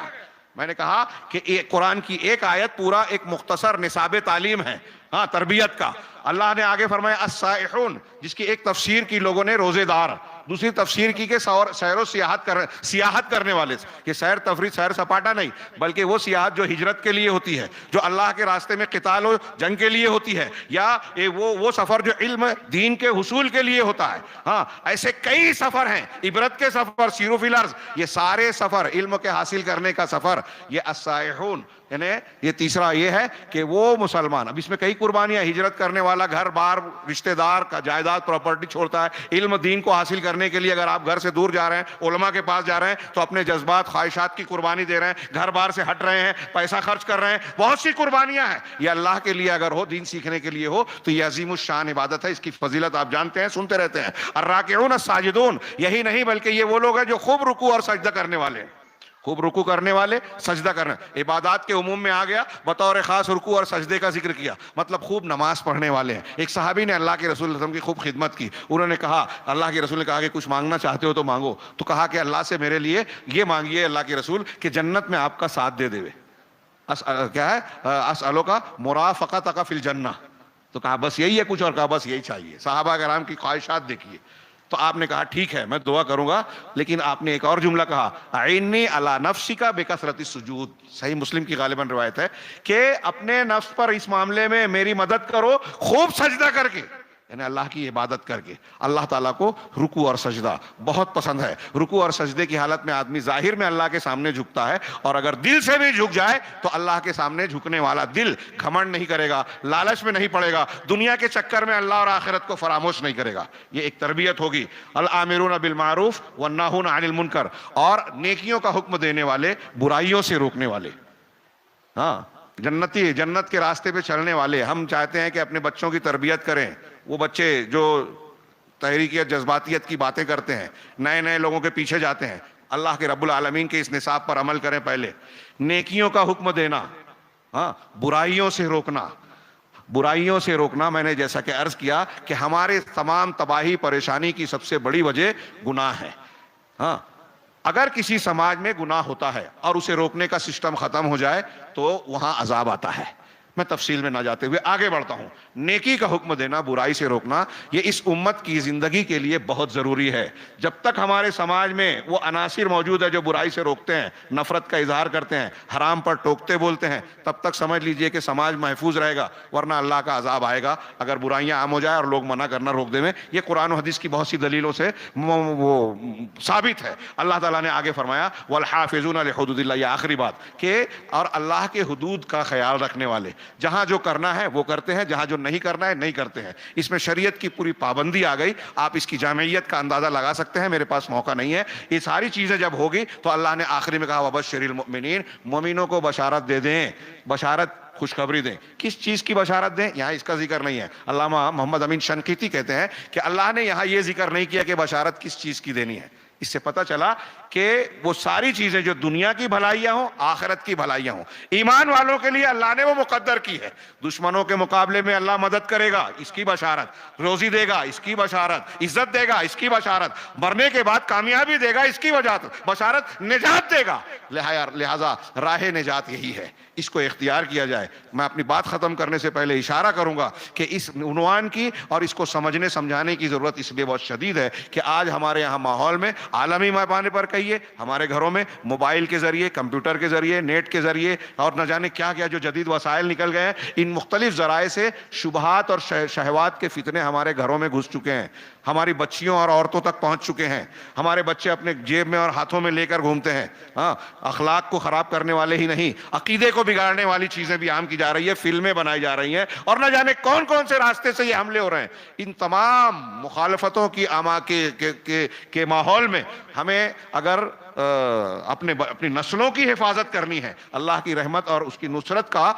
میں نے کہا کہ قرآن کی ایک آیت پورا ایک مختصر نصاب تعلیم ہے، ہاں تربیت کا. اللہ نے آگے فرمایا السائحون، جس کی ایک تفسیر کی لوگوں نے روزے دار، دوسری تفسیر کی کہ سیر و سیاحت کرنے والے. کہ سیر تفریح، سیر سپاٹا نہیں، بلکہ وہ سیاحت جو ہجرت کے لیے ہوتی ہے، جو اللہ کے راستے میں قتال و جنگ کے لیے ہوتی ہے، یا وہ سفر جو علم دین کے حصول کے لیے ہوتا ہے. ہاں ایسے کئی سفر ہیں، عبرت کے سفر، سیرو فی الارض، یہ سارے سفر علم کے حاصل کرنے کا سفر. یہ السائحون یعنی یہ تیسرا یہ ہے کہ وہ مسلمان، اب اس میں کئی قربانیاں، ہجرت کرنے والا گھر بار رشتہ دار کا جائیداد پراپرٹی چھوڑتا ہے علم دین کو حاصل کرنے کے لیے. اگر آپ گھر سے دور جا رہے ہیں، علماء کے پاس جا رہے ہیں، تو اپنے جذبات خواہشات کی قربانی دے رہے ہیں، گھر بار سے ہٹ رہے ہیں، پیسہ خرچ کر رہے ہیں، بہت سی قربانیاں ہیں. یہ اللہ کے لیے اگر ہو، دین سیکھنے کے لیے ہو، تو یہ عظیم الشان عبادت ہے. اس کی فضیلت آپ جانتے ہیں، سنتے رہتے ہیں. الراکعون الساجدون، یہی نہیں بلکہ یہ وہ لوگ ہیں جو خوب رکوع اور سجدہ کرنے والے ہیں. خوب رکوع کرنے والے، سجدہ کرنا. عبادات کے عموم میں آ گیا، بطور خاص رکوع اور سجدے کا ذکر کیا، مطلب خوب نماز پڑھنے والے ہیں. ایک صحابی نے اللہ کے رسول صلی اللہ علیہ وسلم کی خوب خدمت کی. انہوں نے کہا، اللہ کے رسول نے کہا کہ کچھ مانگنا چاہتے ہو تو مانگو. تو کہا کہ اللہ سے میرے لیے یہ مانگیے اللہ کے رسول کہ جنت میں آپ کا ساتھ دے دے. کیا ہے؟ اسألک مرافقتک فی الجنہ. تو کہا بس یہی ہے کچھ، اور کہا بس یہی چاہیے. صحابہ کرام کی خواہشات دیکھیے. تو آپ نے کہا ٹھیک ہے میں دعا کروں گا، لیکن آپ نے ایک اور جملہ کہا، اعنی علی نفسک بکثرۃ السجود. صحیح مسلم کی غالباً روایت ہے کہ اپنے نفس پر اس معاملے میں میری مدد کرو خوب سجدہ کر کے. یعنی اللہ کی عبادت کر کے. اللہ تعالیٰ کو رکوع اور سجدہ بہت پسند ہے. رکوع اور سجدے کی حالت میں آدمی ظاہر میں اللہ کے سامنے جھکتا ہے, اور اگر دل سے بھی جھک جائے تو اللہ کے سامنے جھکنے والا دل گھمنڈ نہیں کرے گا, لالچ میں نہیں پڑے گا, دنیا کے چکر میں اللہ اور آخرت کو فراموش نہیں کرے گا. یہ ایک تربیت ہوگی. الآمرون بالمعروف والناہون عن المنکر, اور نیکیوں کا حکم دینے والے, برائیوں سے روکنے والے. ہاں, جنت کے راستے پہ چلنے والے. ہم چاہتے ہیں کہ اپنے بچوں کی تربیت کریں. وہ بچے جو تحریکیت, جذباتیت کی باتیں کرتے ہیں, نئے نئے لوگوں کے پیچھے جاتے ہیں, اللہ کے رب العالمین کے اس نصاب پر عمل کریں. پہلے نیکیوں کا حکم دینا, ہاں, برائیوں سے روکنا. برائیوں سے روکنا, میں نے جیسا کہ عرض کیا کہ ہمارے تمام تباہی پریشانی کی سب سے بڑی وجہ گناہ ہے. ہاں, اگر کسی سماج میں گناہ ہوتا ہے اور اسے روکنے کا سسٹم ختم ہو جائے تو وہاں عذاب آتا ہے. میں تفصیل میں نہ جاتے ہوئے آگے بڑھتا ہوں. نیکی کا حکم دینا, برائی سے روکنا, یہ اس امت کی زندگی کے لیے بہت ضروری ہے. جب تک ہمارے سماج میں وہ عناصر موجود ہے جو برائی سے روکتے ہیں, نفرت کا اظہار کرتے ہیں, حرام پر ٹوکتے بولتے ہیں, تب تک سمجھ لیجئے کہ سماج محفوظ رہے گا, ورنہ اللہ کا عذاب آئے گا اگر برائیاں عام ہو جائے اور لوگ منع کرنا روک دیں. یہ قرآن و حدیث کی بہت سی دلیلوں سے وہ ثابت ہے. اللہ تعالیٰ نے آگے فرمایا والحافظون لحدود اللہ, یہ آخری بات, کہ اور اللہ کے حدود کا خیال رکھنے والے, جہاں جو کرنا ہے وہ کرتے ہیں, جہاں جو نہیں کرنا ہے نہیں کرتے ہیں. اس میں شریعت کی پوری پابندی آ گئی. آپ اس کی جامعیت کا اندازہ لگا سکتے ہیں, میرے پاس موقع نہیں ہے. یہ ساری چیزیں جب ہوگی تو اللہ نے آخری میں کہا وبشر المؤمنین, مومنوں کو بشارت دے دیں, بشارت, خوشخبری دیں. کس چیز کی بشارت دیں, یہاں اس کا ذکر نہیں ہے. علامہ محمد امین شنقیطی کہتے ہیں کہ اللہ نے یہاں یہ ذکر نہیں کیا کہ بشارت کس چیز کی دینی ہے. اس سے پتہ چلا کہ وہ ساری چیزیں جو دنیا کی بھلائیاں ہوں, آخرت کی بھلائیاں ہوں, ایمان والوں کے لیے اللہ نے وہ مقدر کی ہے. دشمنوں کے مقابلے میں اللہ مدد کرے گا, اس کی بشارت. روزی دے گا, اس کی بشارت. عزت دے گا, اس کی بشارت. مرنے کے بعد کامیابی دے گا, اس کی بشارت. نجات دے گا. لہذا راہ نجات یہی ہے, اس کو اختیار کیا جائے. میں اپنی بات ختم کرنے سے پہلے اشارہ کروں گا کہ اس عنوان کی اور اس کو سمجھنے سمجھانے کی ضرورت اس لیے بہت شدید ہے کہ آج ہمارے یہاں ماحول میں, عالمی پیمانے پر کہیے, ہمارے گھروں میں موبائل کے ذریعے, کمپیوٹر کے ذریعے, نیٹ کے ذریعے اور نہ جانے کیا کیا جو جدید وسائل نکل گئے ہیں, ان مختلف ذرائع سے شبہات اور شہوات کے فتنے ہمارے گھروں میں گھس چکے ہیں. ہماری بچیوں اور عورتوں تک پہنچ چکے ہیں. ہمارے بچے اپنے جیب میں اور ہاتھوں میں لے کر گھومتے ہیں. ہاں, اخلاق کو خراب کرنے والے ہی نہیں, عقیدے کو بگاڑنے والی چیزیں بھی عام کی جا رہی ہے, فلمیں بنائی جا رہی ہیں, اور نہ جانے کون کون سے راستے سے یہ حملے ہو رہے ہیں. ان تمام مخالفتوں کی کے ماحول میں ہمیں اگر اپنی نسلوں کی حفاظت کرنی ہے, اللہ کی رحمت اور اس کی نصرت کا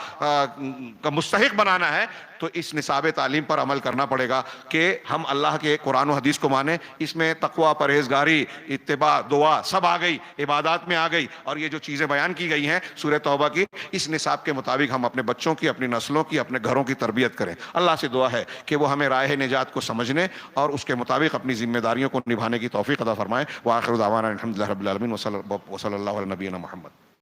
مستحق بنانا ہے, تو اس نصاب تعلیم پر عمل کرنا پڑے گا کہ ہم اللہ کے قرآن و حدیث کو مانیں. اس میں تقوی, پرہیزگاری, اتباع, دعا سب آ گئی, عبادات میں آ گئی, اور یہ جو چیزیں بیان کی گئی ہیں سورہ توبہ کی, اس نصاب کے مطابق ہم اپنے بچوں کی, اپنی نسلوں کی, اپنے گھروں کی تربیت کریں. اللہ سے دعا ہے کہ وہ ہمیں راہ نجات کو سمجھنے اور اس کے مطابق اپنی ذمہ داریوں کو نبھانے کی توفیق عطا فرمائے. وآخر دعوانا الحمدللہ رب العالمین, وصلی اللہ علی نبینا محمد.